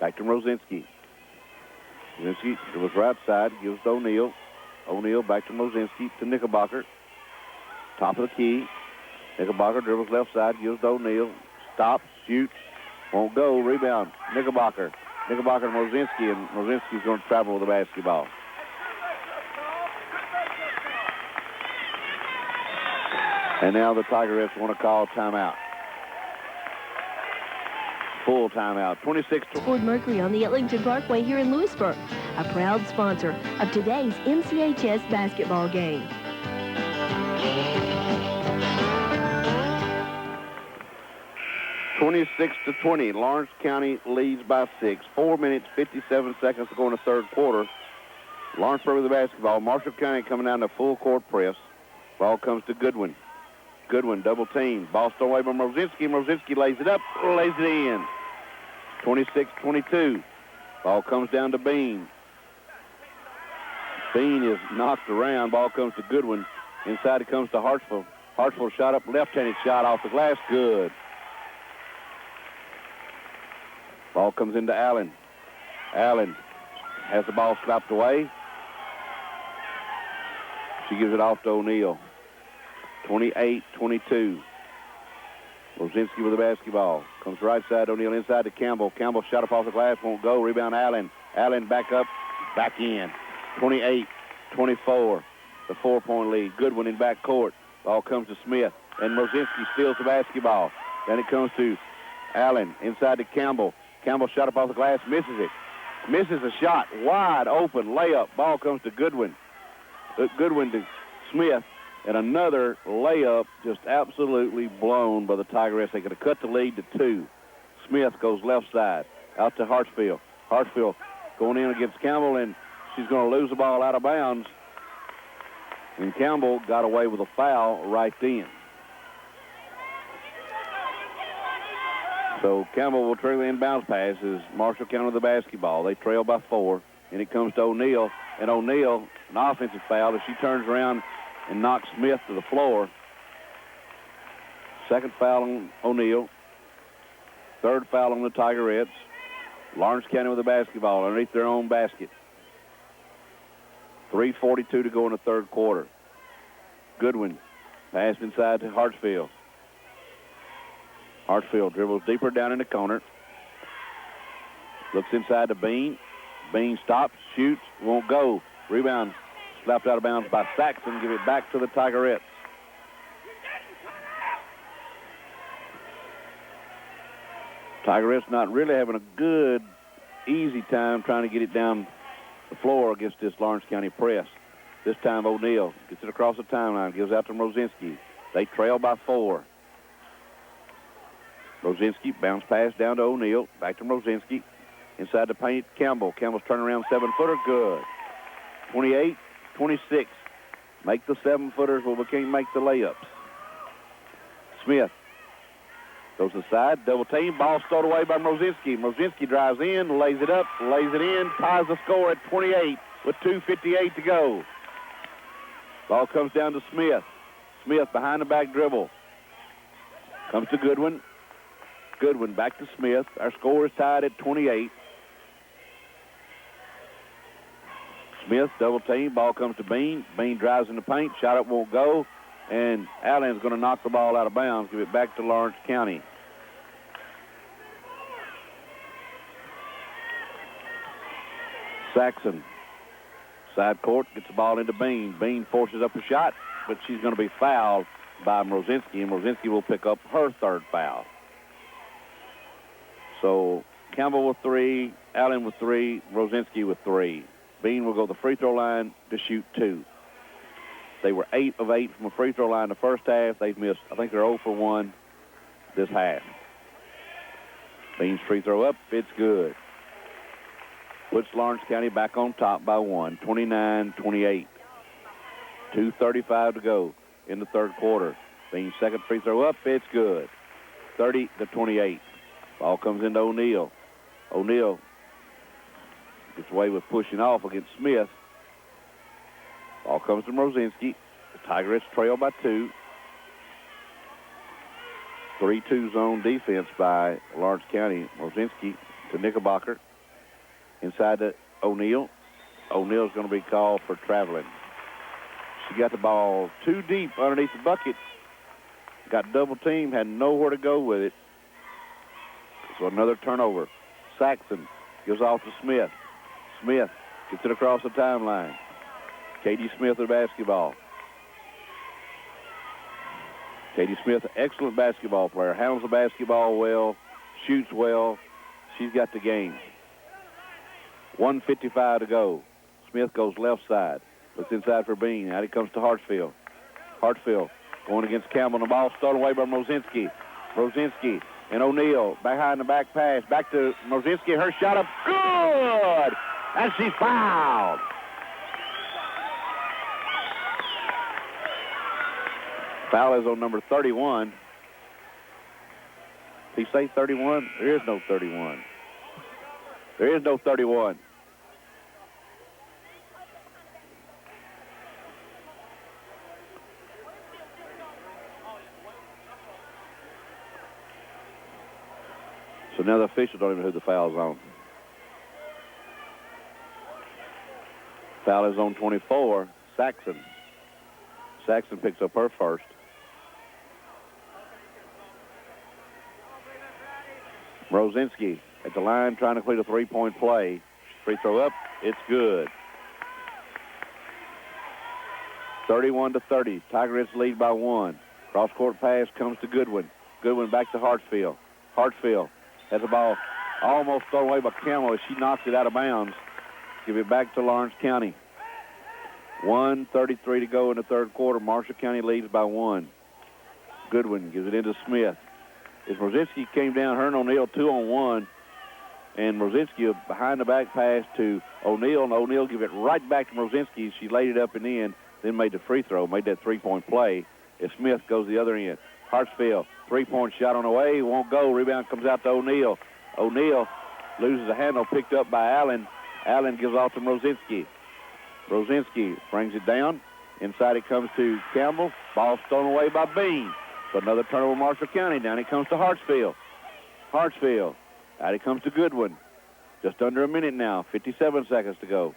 Speaker 1: Back to Rosinski. Rosinski goes right side, gives to O'Neal. O'Neal back to Rosinski to Knickerbocker. Top of the key. Knickerbocker dribbles left side, gives to O'Neal. Stops, shoots, won't go. Rebound, Knickerbocker. Knickerbocker and Rosinski's going to travel with the basketball. And now the Tigerettes want to call timeout. Full timeout. 26 to
Speaker 4: Ford Mercury on the Ellington Parkway here in Lewisburg, a proud sponsor of today's LCHS basketball game.
Speaker 1: (26-20). Lawrence County leads by 6. 4 minutes, 57 seconds to go in the third quarter. Lawrenceburg with the basketball. Marshall County coming down to full court press. Ball comes to Goodwin. Goodwin double team. Ball stolen away by Rosinski. Rosinski lays it up, lays it in. 26-22. Ball comes down to Bean. Bean is knocked around. Ball comes to Goodwin. Inside it comes to Hartsfield. Hartsfield shot up, left-handed shot off the glass. Good. Ball comes into Allen. Allen has the ball slapped away. She gives it off to O'Neal. 28-22. Rosinski with the basketball. Comes right side, O'Neal inside to Campbell. Campbell shot up off the glass, won't go. Rebound Allen. Allen back up, back in. 28-24. The 4-point lead. Goodwin in back court. Ball comes to Smith. And Rosinski steals the basketball. Then it comes to Allen inside to Campbell. Campbell shot up off the glass, misses it. Misses a shot. Wide open layup. Ball comes to Goodwin. Goodwin to Smith. And another layup just absolutely blown by the Tigerettes. They could have cut the lead to 2. Smith goes left side out to Hartsfield. Hartsfield going in against Campbell, and she's going to lose the ball out of bounds. And Campbell got away with a foul right then. So Campbell will trail the inbounds pass as Marshall County with the basketball. They trail by 4, and it comes to O'Neal. And O'Neal, an offensive foul as she turns around and knocks Smith to the floor. Second foul on O'Neal. Third foul on the Tigerettes. Lawrence County with the basketball underneath their own basket. 3:42 to go in the third quarter. Goodwin pass inside to Hartsfield. Hartsfield dribbles deeper down in the corner. Looks inside to Bean. Bean stops, shoots, won't go. Rebound slapped out of bounds by Saxon. Give it back to the Tigerettes. Tigerettes not really having a good, easy time trying to get it down the floor against this Lawrence County press. This time O'Neal gets it across the timeline, gives out to Rosinski. They trail by 4. Rosinski bounce pass down to O'Neal. Back to Rosinski. Inside the paint, Campbell. Campbell's turning around 7-footer. Good. 28-26. Make the 7-footers, but we can't make the layups. Smith goes to the side. Double team. Ball stolen away by Rosinski. Rosinski drives in, lays it up, lays it in, ties the score at 28. with 2:58 to go. Ball comes down to Smith. Smith behind the back dribble. Comes to Goodwin. Goodwin back to Smith. Our score is tied at 28. Smith double team. Ball comes to Bean. Bean drives in the paint. Shot up won't go. And Allen's going to knock the ball out of bounds. Give it back to Lawrence County. Saxon. Side court. Gets the ball into Bean. Bean forces up a shot, but she's going to be fouled by Mrozinski, and Mrozinski will pick up her third foul. So Campbell with 3, Allen with 3, Mrozinski with 3. Bean will go to the free throw line to shoot 2. They were 8 of 8 from a free throw line the first half. They've missed, I think they're 0 for 1 this half. Bean's free throw up, it's good. Puts Lawrence County back on top by 1, 29-28. 2:35 to go in the third quarter. Bean's second free throw up, it's good. 30-28. Ball comes into O'Neal. O'Neal gets away with pushing off against Smith. Ball comes to Mrozinski. The Tigerettes trail by 2. 3-2 zone defense by Lawrence County. Mrozinski to Knickerbocker. Inside to O'Neal. O'Neal's going to be called for traveling. She got the ball too deep underneath the bucket. Got double teamed, had nowhere to go with it. So another turnover. Saxon gives off to Smith. Smith gets it across the timeline. Katie Smith with the basketball. Katie Smith, excellent basketball player. Handles the basketball well, shoots well. She's got the game. 1:55 to go. Smith goes left side. Looks inside for Bean. Out he comes to Hartsfield. Hartsfield going against Campbell. The ball stolen away by Mrozinski. Mrozinski and O'Neal behind the back pass. Back to Mrozinski. Her shot up. Good! And she's fouled. Foul is on number 31. Did he say 31? There is no 31. There is no 31. So now the officials don't even know who the foul's on. Foul is on 24, Saxon. Saxon picks up her first. Mrozinski at the line trying to complete a three-point play. Free throw up, it's good. 31-30, Tigerettes lead by 1. Cross-court pass comes to Goodwin. Goodwin back to Hartsfield. Hartsfield has the ball almost thrown away by Campbell as she knocks it out of bounds. Give it back to Lawrence County. 1:33 to go in the third quarter. Marshall County leads by 1. Goodwin gives it into Smith. As Mrozinski came down, her and O'Neal 2-on-1. And Mrozinski behind the back pass to O'Neal, and O'Neal give it right back to Mrozinski. She laid it up and in, then made the free throw, made that three-point play. As Smith goes the other end. Hartsfield, three-point shot on the way, won't go. Rebound comes out to O'Neal. O'Neal loses the handle, picked up by Allen. Allen gives off to Mrozinski. Mrozinski brings it down. Inside it comes to Campbell. Ball stolen away by Bean. So another turnover, Marshall County. Down it comes to Hartsfield. Hartsfield. Out it comes to Goodwin. Just under a minute now. 57 seconds to go.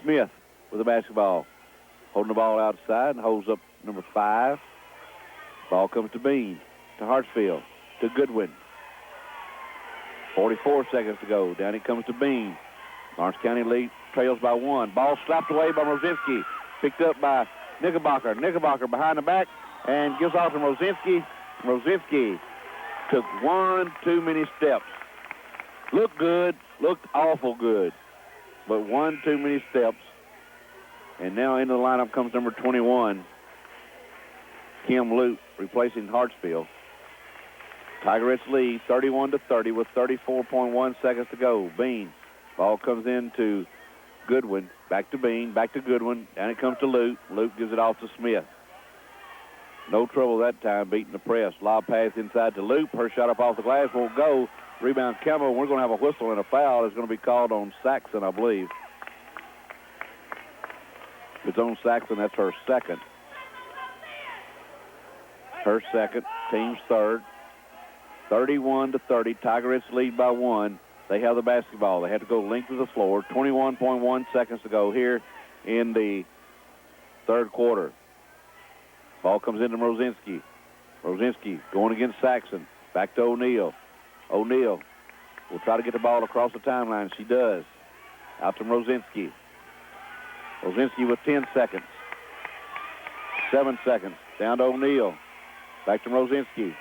Speaker 1: Smith with the basketball. Holding the ball outside and holds up number 5. Ball comes to Bean. To Hartsfield. To Goodwin. 44 seconds to go. Down it comes to Bean. Lawrence County lead trails by 1. Ball slapped away by Mrozinski. Picked up by Knickerbocker. Knickerbocker behind the back and gives off to Mrozinski. Mrozinski took one too many steps. Looked good, looked awful good, but one too many steps. And now into the lineup comes number 21, Kim Lute, replacing Hartsfield. Tigerettes lead 31-30 with 34.1 seconds to go. Bean. Ball comes in to Goodwin. Back to Bean. Back to Goodwin. Down it comes to Lute. Lute gives it off to Smith. No trouble that time beating the press. Lob pass inside to Lute. Her shot up off the glass won't go. Rebound Campbell. We're going to have a whistle and a foul. It's going to be called on Saxon, I believe. It's on Saxon. That's her second. Her second. Team's third. 31-30. Tigerettes lead by 1. They have the basketball. They have to go length of the floor. 21.1 seconds to go here in the third quarter. Ball comes into Mrozinski. Mrozinski going against Saxon. Back to O'Neal. O'Neal will try to get the ball across the timeline. She does. Out to Mrozinski. Mrozinski with 10 seconds. 7 seconds. Down to O'Neal. Back to Mrozinski.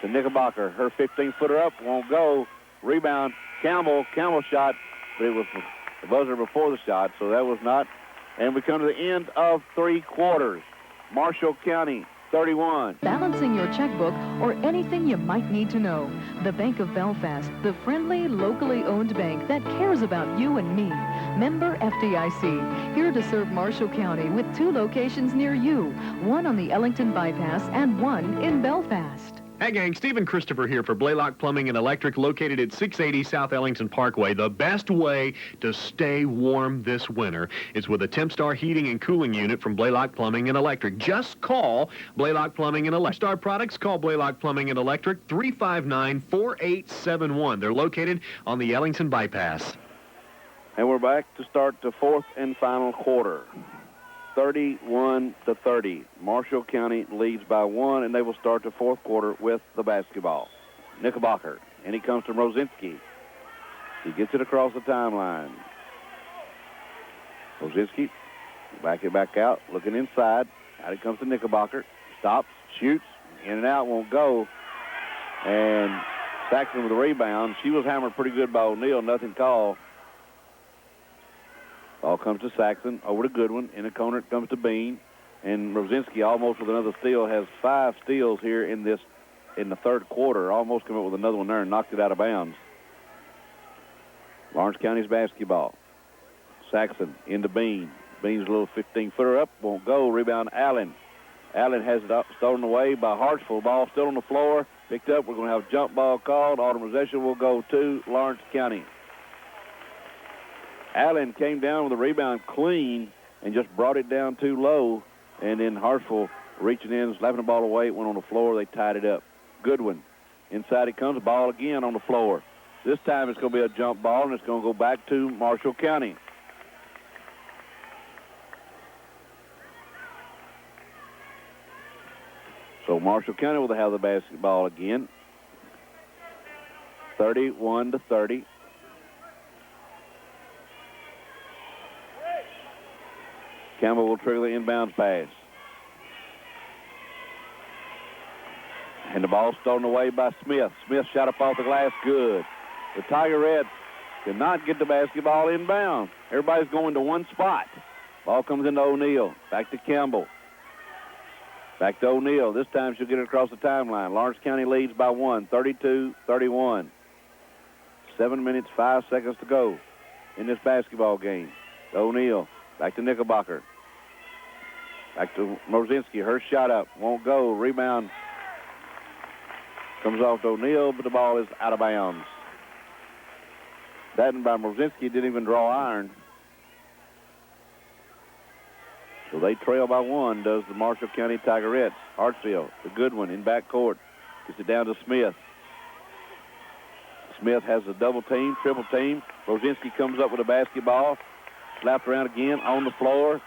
Speaker 1: To Knickerbocker. Her 15-footer up. Won't go. Rebound. Campbell. Campbell shot. But it was the buzzer before the shot, so that was not. And we come to the end of 3 quarters. Marshall County 31.
Speaker 5: Balancing your checkbook or anything you might need to know. The Bank of Belfast, the friendly, locally owned bank that cares about you and me. Member FDIC, here to serve Marshall County with 2 locations near you, one on the Ellington Bypass and one in Belfast.
Speaker 2: Hey gang, Stephen Christopher here for Blaylock Plumbing and Electric, located at 680 South Ellington Parkway. The best way to stay warm this winter is with a Tempstar heating and cooling unit from Blaylock Plumbing and Electric. Just call Blaylock Plumbing and Electric. Tempstar products, call Blaylock Plumbing and Electric, 359-4871. They're located on the Ellington Bypass.
Speaker 1: And we're back to start the fourth and final quarter. 31-30. Marshall County leads by 1, and they will start the fourth quarter with the basketball. Knickerbocker, and he comes to Mrozinski. He gets it across the timeline. Mrozinski, back it back out, looking inside. Out it comes to Knickerbocker. Stops, shoots, in and out, won't go. And Saxon with the rebound. She was hammered pretty good by O'Neal, nothing called. Ball comes to Saxon, over to Goodwin. In the corner it comes to Bean. And Mrozinski almost with another steal, has 5 steals here in the third quarter. Almost come up with another one there and knocked it out of bounds. Lawrence County's basketball. Saxon into Bean. Bean's a little 15-footer up, won't go. Rebound Allen. Allen has it stolen away by Hartsville. Ball still on the floor. Picked up. We're going to have a jump ball called. Autumn possession will go to Lawrence County. Allen came down with a rebound clean and just brought it down too low. And then Hartsville reaching in, slapping the ball away. It went on the floor. They tied it up. Goodwin. Inside it comes. Ball again on the floor. This time it's going to be a jump ball, and it's going to go back to Marshall County. So Marshall County will have the basketball again. 31-30. Campbell will trigger the inbounds pass. And the ball stolen away by Smith. Smith shot up off the glass, good. The Tigerettes cannot get the basketball inbound. Everybody's going to one spot. Ball comes into O'Neal. Back to Campbell. Back to O'Neal. This time she'll get it across the timeline. Lawrence County leads by 1, 32-31. 7 minutes, 5 seconds to go in this basketball game. O'Neal. Back to Knickerbocker. Back to Mrozinski. Her shot up. Won't go. Rebound comes off to O'Neal, but the ball is out of bounds. That by Mrozinski didn't even draw iron. So they trail by 1, does the Marshall County Tigerettes. Hartsfield, the good one in backcourt. Gets it down to Smith. Smith has a double team, triple team. Mrozinski comes up with a basketball. Slapped around again on the floor.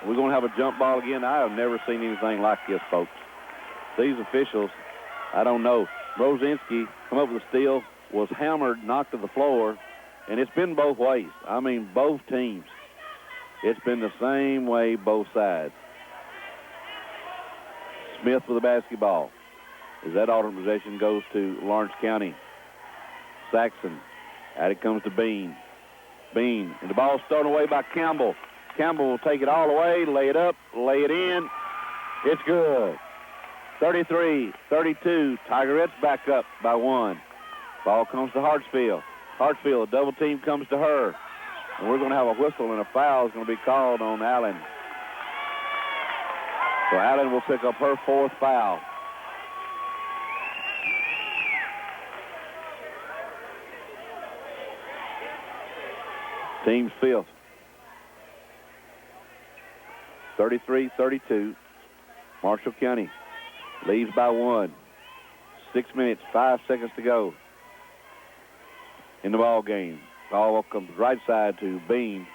Speaker 1: We're going to have a jump ball again. I have never seen anything like this, folks. These officials, I don't know. Mrozinski come up with a steal, was hammered, knocked to the floor, and it's been both ways. I mean, both teams. It's been the same way, both sides. Smith with the basketball. As that alternate possession goes to Lawrence County. Saxon. Out it comes to Bean. Bean. And the ball stolen away by Campbell. Campbell will take it all the way, lay it up, lay it in. It's good. 33-32. Tigerettes back up by 1. Ball comes to Hartsfield. Hartsfield, a double team comes to her. And we're going to have a whistle, and a foul is going to be called on Allen. So Allen will pick up her 4th foul. Team's 5th. 33-32. Marshall County leads by 1. 6 minutes, 5 seconds to go in the ball game. Ball comes right side to Bean.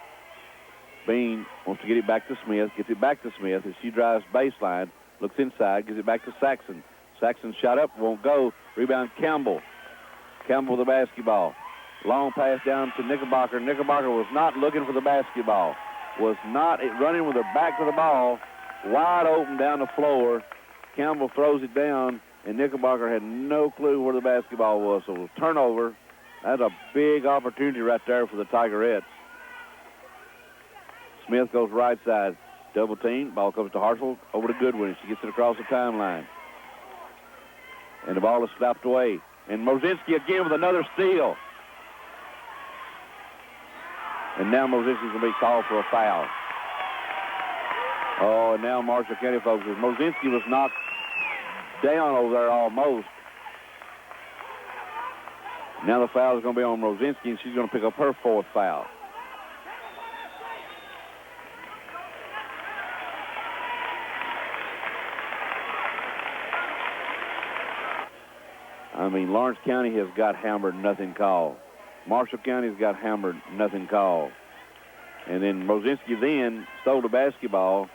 Speaker 1: Bean wants to get it back to Smith, gets it back to Smith as she drives baseline, looks inside, gives it back to Saxon. Saxon shot up, won't go. Rebound Campbell. Campbell with the basketball. Long pass down to Knickerbocker. Knickerbocker was not looking for the basketball. Was not running with her back to the ball. Wide open down the floor. Campbell throws it down, and Knickerbocker had no clue where the basketball was. So it was turnover. That's a big opportunity right there for the Tigerettes. Smith goes right side. Double team. Ball comes to Hartsville. Over to Goodwin. She gets it across the timeline. And the ball is slapped away. And Mozinski again with another steal. And now Mozinski's going to be called for a foul. Oh, and now Marshall County, folks, Mozinski was knocked down over there almost. Now the foul is going to be on Mozinski, and she's going to pick up her 4th foul. I mean, Lawrence County has got hammered, nothing called. Marshall County's got hammered, nothing called. And then Mozinski then stole the basketball,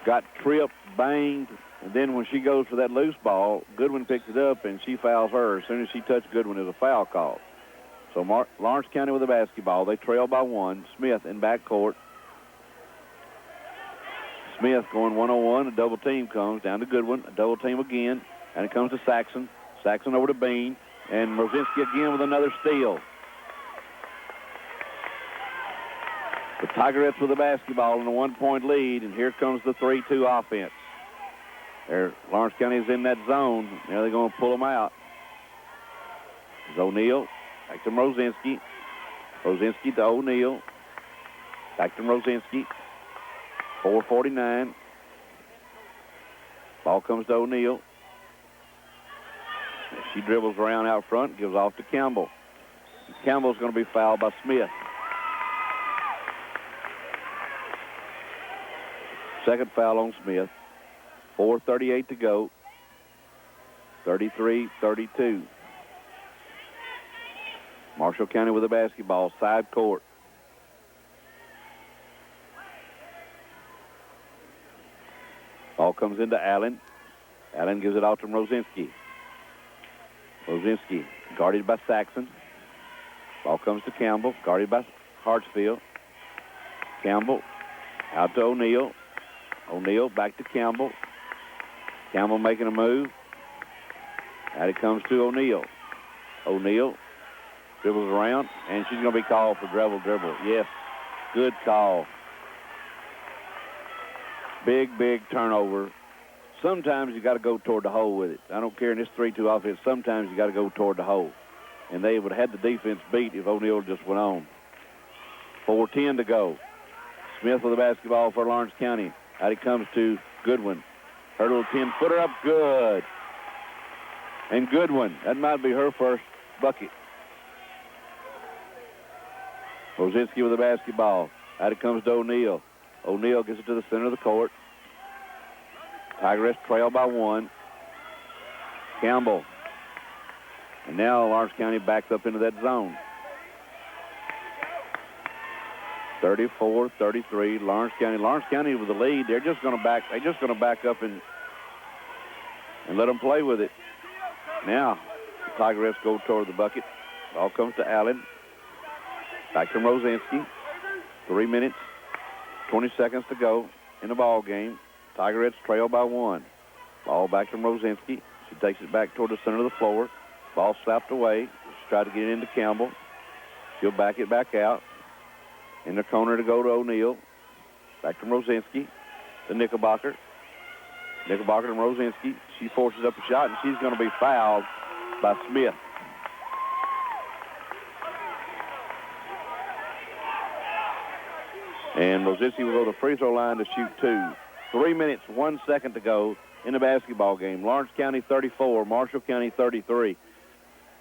Speaker 1: got tripped, banged, and then when she goes for that loose ball, Goodwin picks it up and she fouls her. As soon as she touched Goodwin, there's a foul call. So Lawrence County with the basketball. They trail by 1. Smith in backcourt. Smith going 1-on-1. A double team comes down to Goodwin. A double team again, and it comes to Saxon. Saxon over to Bean. And Mozinski again with another steal. The Tigerettes with the basketball in a 1-point lead, and here comes the 3-2 offense. There, Lawrence County is in that zone. Now they're going to pull them out. It's O'Neal. Back to Mozinski. Mozinski to O'Neal. Back to Mozinski. 4:49. Ball comes to O'Neal. She dribbles around out front, gives off to Campbell. Campbell's going to be fouled by Smith. Second foul on Smith. 4:38 to go. 33-32. Marshall County with the basketball, side court. Ball comes into Allen. Allen gives it out to Mozinski. Mozinski guarded by Saxon. Ball comes to Campbell, guarded by Hartsfield. Campbell out to O'Neal. O'Neal back to Campbell. Campbell making a move. Out it comes to O'Neal. O'Neal dribbles around, and she's going to be called for dribble. Yes, good call. Big turnover. Sometimes you got to go toward the hole with it. I don't care in this 3-2 offense. Sometimes you got to go toward the hole. And they would have had the defense beat if O'Neal just went on. 4:10 to go. Smith with the basketball for Lawrence County. Out it comes to Goodwin. Her little 10-footer up, good. And Goodwin, that might be her first bucket. Mozinski with the basketball. Out it comes to O'Neal. O'Neal gets it to the center of the court. Tigerettes trail by 1. Campbell. And now Lawrence County backs up into that zone. 34-33. Lawrence County with the lead. They're just going to back up and let them play with it. Now the Tigerettes go toward the bucket. Ball comes to Allen. Back to Mozinski. 3 minutes, 20 seconds to go in the ball game. Tigerettes trail by 1. Ball back to Mozinski. She takes it back toward the center of the floor. Ball slapped away. She tried to get it into Campbell. She'll back it back out. In the corner to go to O'Neal. Back to Mozinski. To Knickerbocker. Knickerbocker to Mozinski. She forces up a shot, and she's going to be fouled by Smith. And Mozinski will go to the free throw line to shoot 2. 3 minutes, 1 second to go in the basketball game. Lawrence County 34, Marshall County 33. It's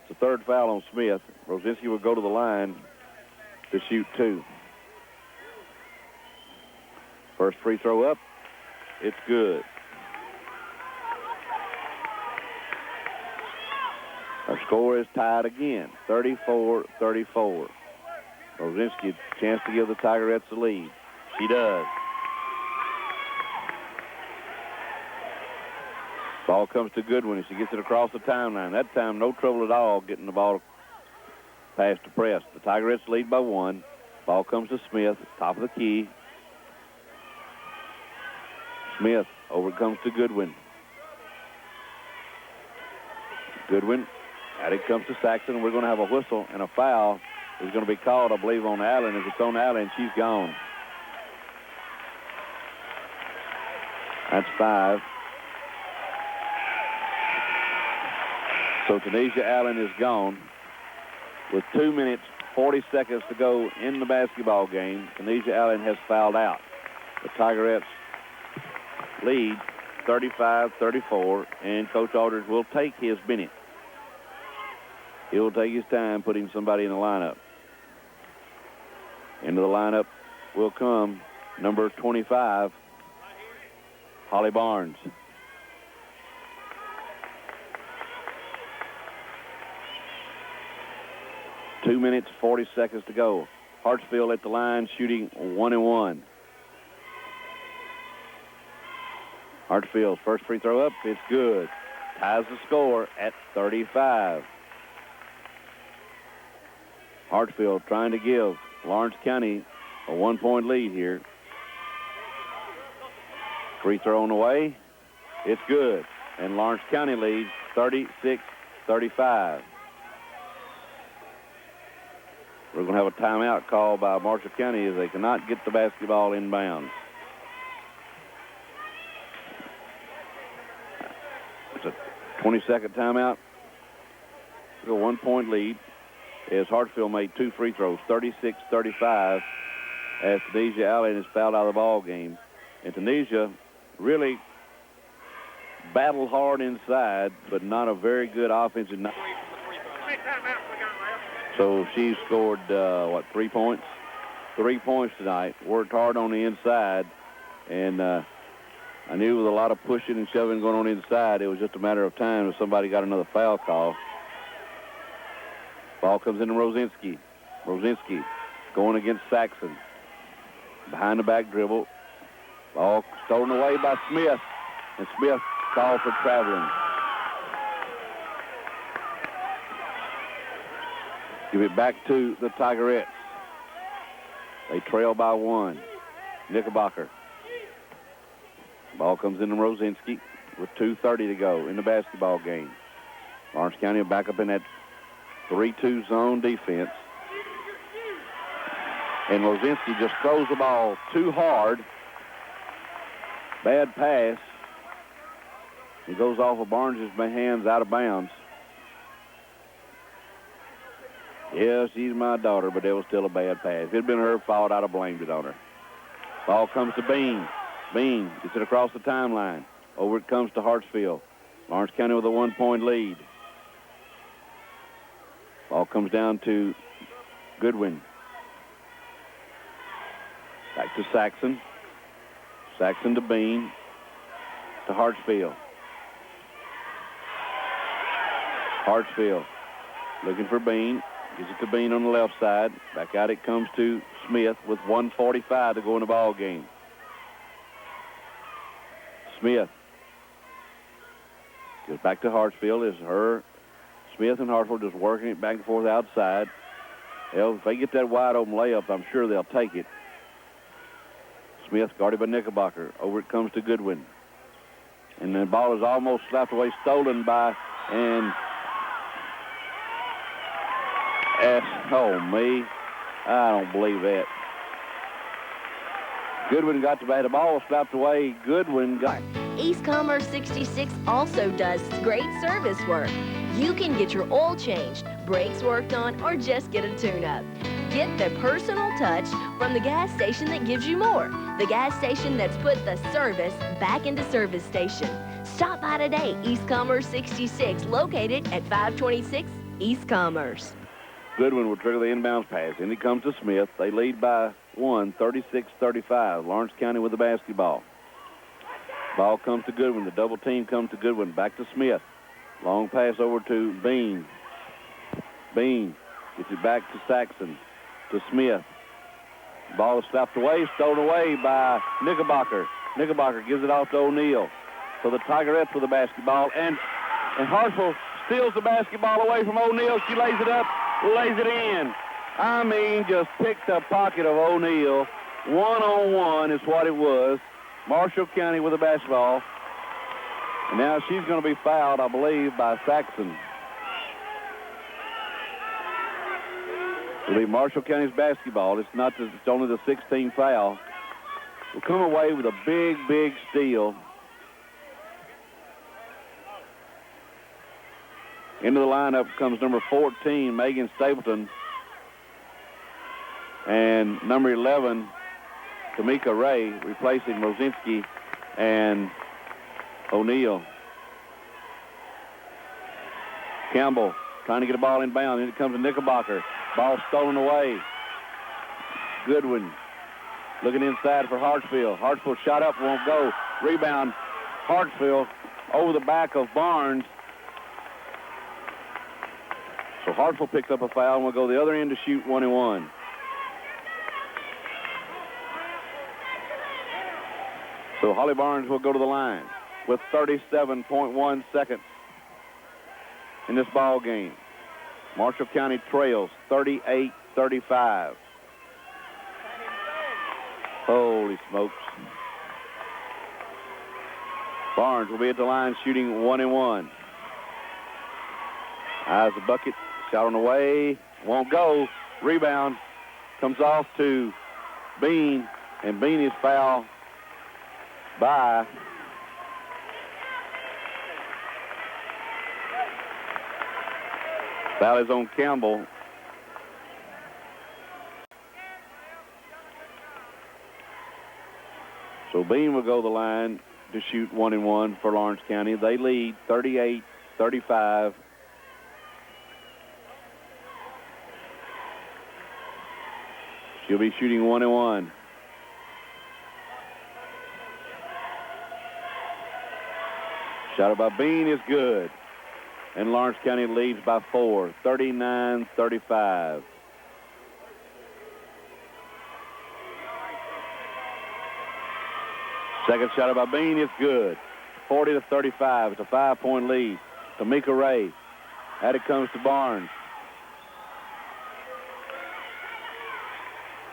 Speaker 1: the third foul on Smith. Mozinski will go to the line to shoot 2. First free throw up. It's good. Our score is tied again, 34-34. Rosinski, chance to give the Tigerettes the lead. She does. Ball comes to Goodwin. She gets it across the timeline. That time, no trouble at all getting the ball past the press. The Tigerettes lead by 1. Ball comes to Smith, top of the key. Smith, over it comes to Goodwin. Goodwin, out it comes to Saxon. We're going to have a whistle, and a foul is going to be called, I believe, on Allen. If it's on Allen, she's gone. That's 5. So Tanisha Allen is gone. With 2 minutes, 40 seconds to go in the basketball game, Tanisha Allen has fouled out. The Tigerettes lead 35-34, and Coach Aldridge will take his minute. He'll take his time putting somebody in the lineup. Into the lineup will come number 25, Holly Barnes. 2 minutes, 40 seconds to go. Hartsfield at the line, shooting 1-1. Hartsfield's first free throw up. It's good. Ties the score at 35. Hartsfield trying to give Lawrence County a 1-point lead here. Free throw on the way. It's good. And Lawrence County leads 36-35. We're going to have a timeout called by Marshall County as they cannot get the basketball inbounds. It's a 20-second timeout. A 1-point lead as Hartsfield made 2 free throws, 36-35, as Tanisha Allen is fouled out of the ball game. And Tanisha really battled hard inside, but not a very good offensive night. So she scored, 3 points? 3 points tonight. Worked hard on the inside. And I knew with a lot of pushing and shoving going on inside, it was just a matter of time if somebody got another foul call. Ball comes into Rosinski. Rosinski going against Saxon. Behind the back dribble. Ball stolen away by Smith. And Smith called for traveling. Give it back to the Tigerettes. They trail by 1. Knickerbocker. Ball comes into Rosinski with 2:30 to go in the basketball game. Lawrence County will back up in that 3-2 zone defense. And Rosinski just throws the ball too hard. Bad pass. It goes off of Barnes' hands out of bounds. Yeah, she's my daughter, but that was still a bad pass. If it had been her fault, I'd have blamed it on her. Ball comes to Bean. Bean gets it across the timeline. Over it comes to Hartsfield. Lawrence County with a 1-point lead. Ball comes down to Goodwin. Back to Saxon. Saxon to Bean. To Hartsfield. Hartsfield looking for Bean. Gives it to Bean on the left side. Back out it comes to Smith with 1:45 to go in the ball game. Smith goes back to Hartsfield. Smith and Hartsfield just working it back and forth outside. Well, if they get that wide open layup, I'm sure they'll take it. Smith guarded by Knickerbocker. Over it comes to Goodwin. And the ball is almost slapped away, stolen by, and oh, me. I don't believe that. Goodwin got the ball slapped away. Goodwin got...
Speaker 4: East Commerce 66 also does great service work. You can get your oil changed, brakes worked on, or just get a tune-up. Get the personal touch from the gas station that gives you more. The gas station that's put the service back into service station. Stop by today. East Commerce 66, located at 526 East Commerce.
Speaker 1: Goodwin will trigger the inbounds pass. And it comes to Smith. They lead by won 36-35. Lawrence County with the basketball. Ball comes to Goodwin. The double team comes to Goodwin. Back to Smith. Long pass over to Bean. Bean gets it back to Saxon. To Smith. Ball is slapped away, stolen away by Knickerbocker. Knickerbocker gives it off to O'Neill. So the Tigerettes with the basketball. And Hartsville steals the basketball away from O'Neill. She lays it up, lays it in. I mean, just picked the pocket of O'Neill. One-on-one is what it was. Marshall County with the basketball. And now she's going to be fouled, I believe, by Saxon. It'll be Marshall County's basketball. It's only the 16th foul. We'll come away with a big, big steal. Into the lineup comes number 14, Megan Stapleton. And number 11, Tamika Ray, replacing Rosinski and O'Neill. Campbell trying to get a ball inbound. Then it comes to Knickerbocker. Ball stolen away. Goodwin looking inside for Hartsfield. Hartsfield shot up, won't go. Rebound, Hartsfield over the back of Barnes. So Hartsfield picks up a foul and will go the other end to shoot 1-1. So Holly Barnes will go to the line with 37.1 seconds in this ball game. Marshall County trails 38-35. Holy smokes. Barnes will be at the line shooting 1-1. Eyes the bucket. Shot on the way. Won't go. Rebound. Comes off to Bean. And Bean is fouled by foul is on Campbell. So Bean will go the line to shoot 1-1 for Lawrence County. They lead 38-35. She'll be shooting 1-1. Shot by Bean is good. And Lawrence County leads by 4, 39-35. Second shot by Bean is good. 40-35. It's a 5-point lead. Tamika Ray. Out it comes to Barnes.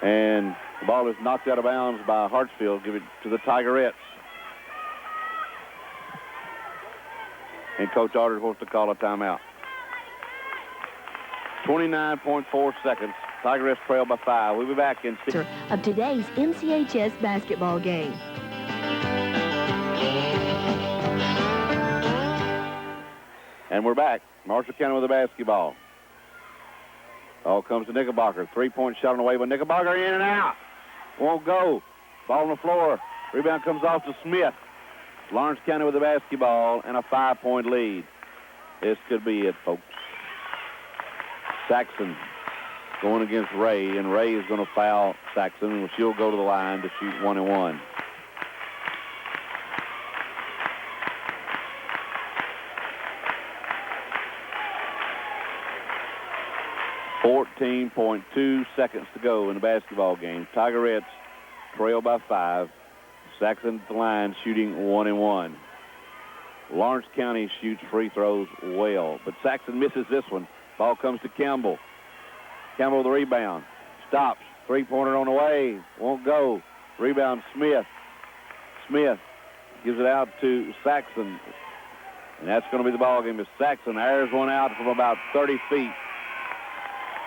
Speaker 1: And the ball is knocked out of bounds by Hartsfield. Give it to the Tigerettes. And Coach Arter wants to call a timeout. 29.4 seconds. Tigerettes trail by 5. We'll be back in
Speaker 4: of today's LCHS basketball game.
Speaker 1: And we're back. Marshall County with the basketball. Ball comes to Knickerbocker. 3-point shot on the way by Knickerbocker. In and out. Won't go. Ball on the floor. Rebound comes off to Smith. Lawrence County with the basketball and a 5-point lead. This could be it, folks. Saxon going against Ray, and Ray is going to foul Saxon, and she'll go to the line to shoot 1-1. .2 seconds to go in the basketball game. Tigerettes trail by 5. Saxon at the line shooting 1-1. Lawrence County shoots free throws well, but Saxon misses this one. Ball comes to Campbell. Campbell with the rebound. Stops. Three-pointer on the way. Won't go. Rebound Smith. Smith gives it out to Saxon. And that's going to be the ball game as Saxon airs one out from about 30 feet.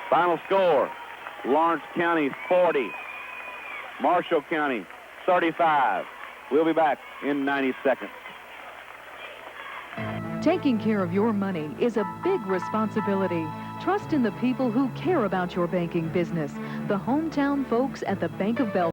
Speaker 1: Final score, Lawrence County 40, Marshall County 35. We'll be back in 90 seconds.
Speaker 5: Taking care of your money is a big responsibility. Trust in the people who care about your banking business. The hometown folks at the Bank of Belfast.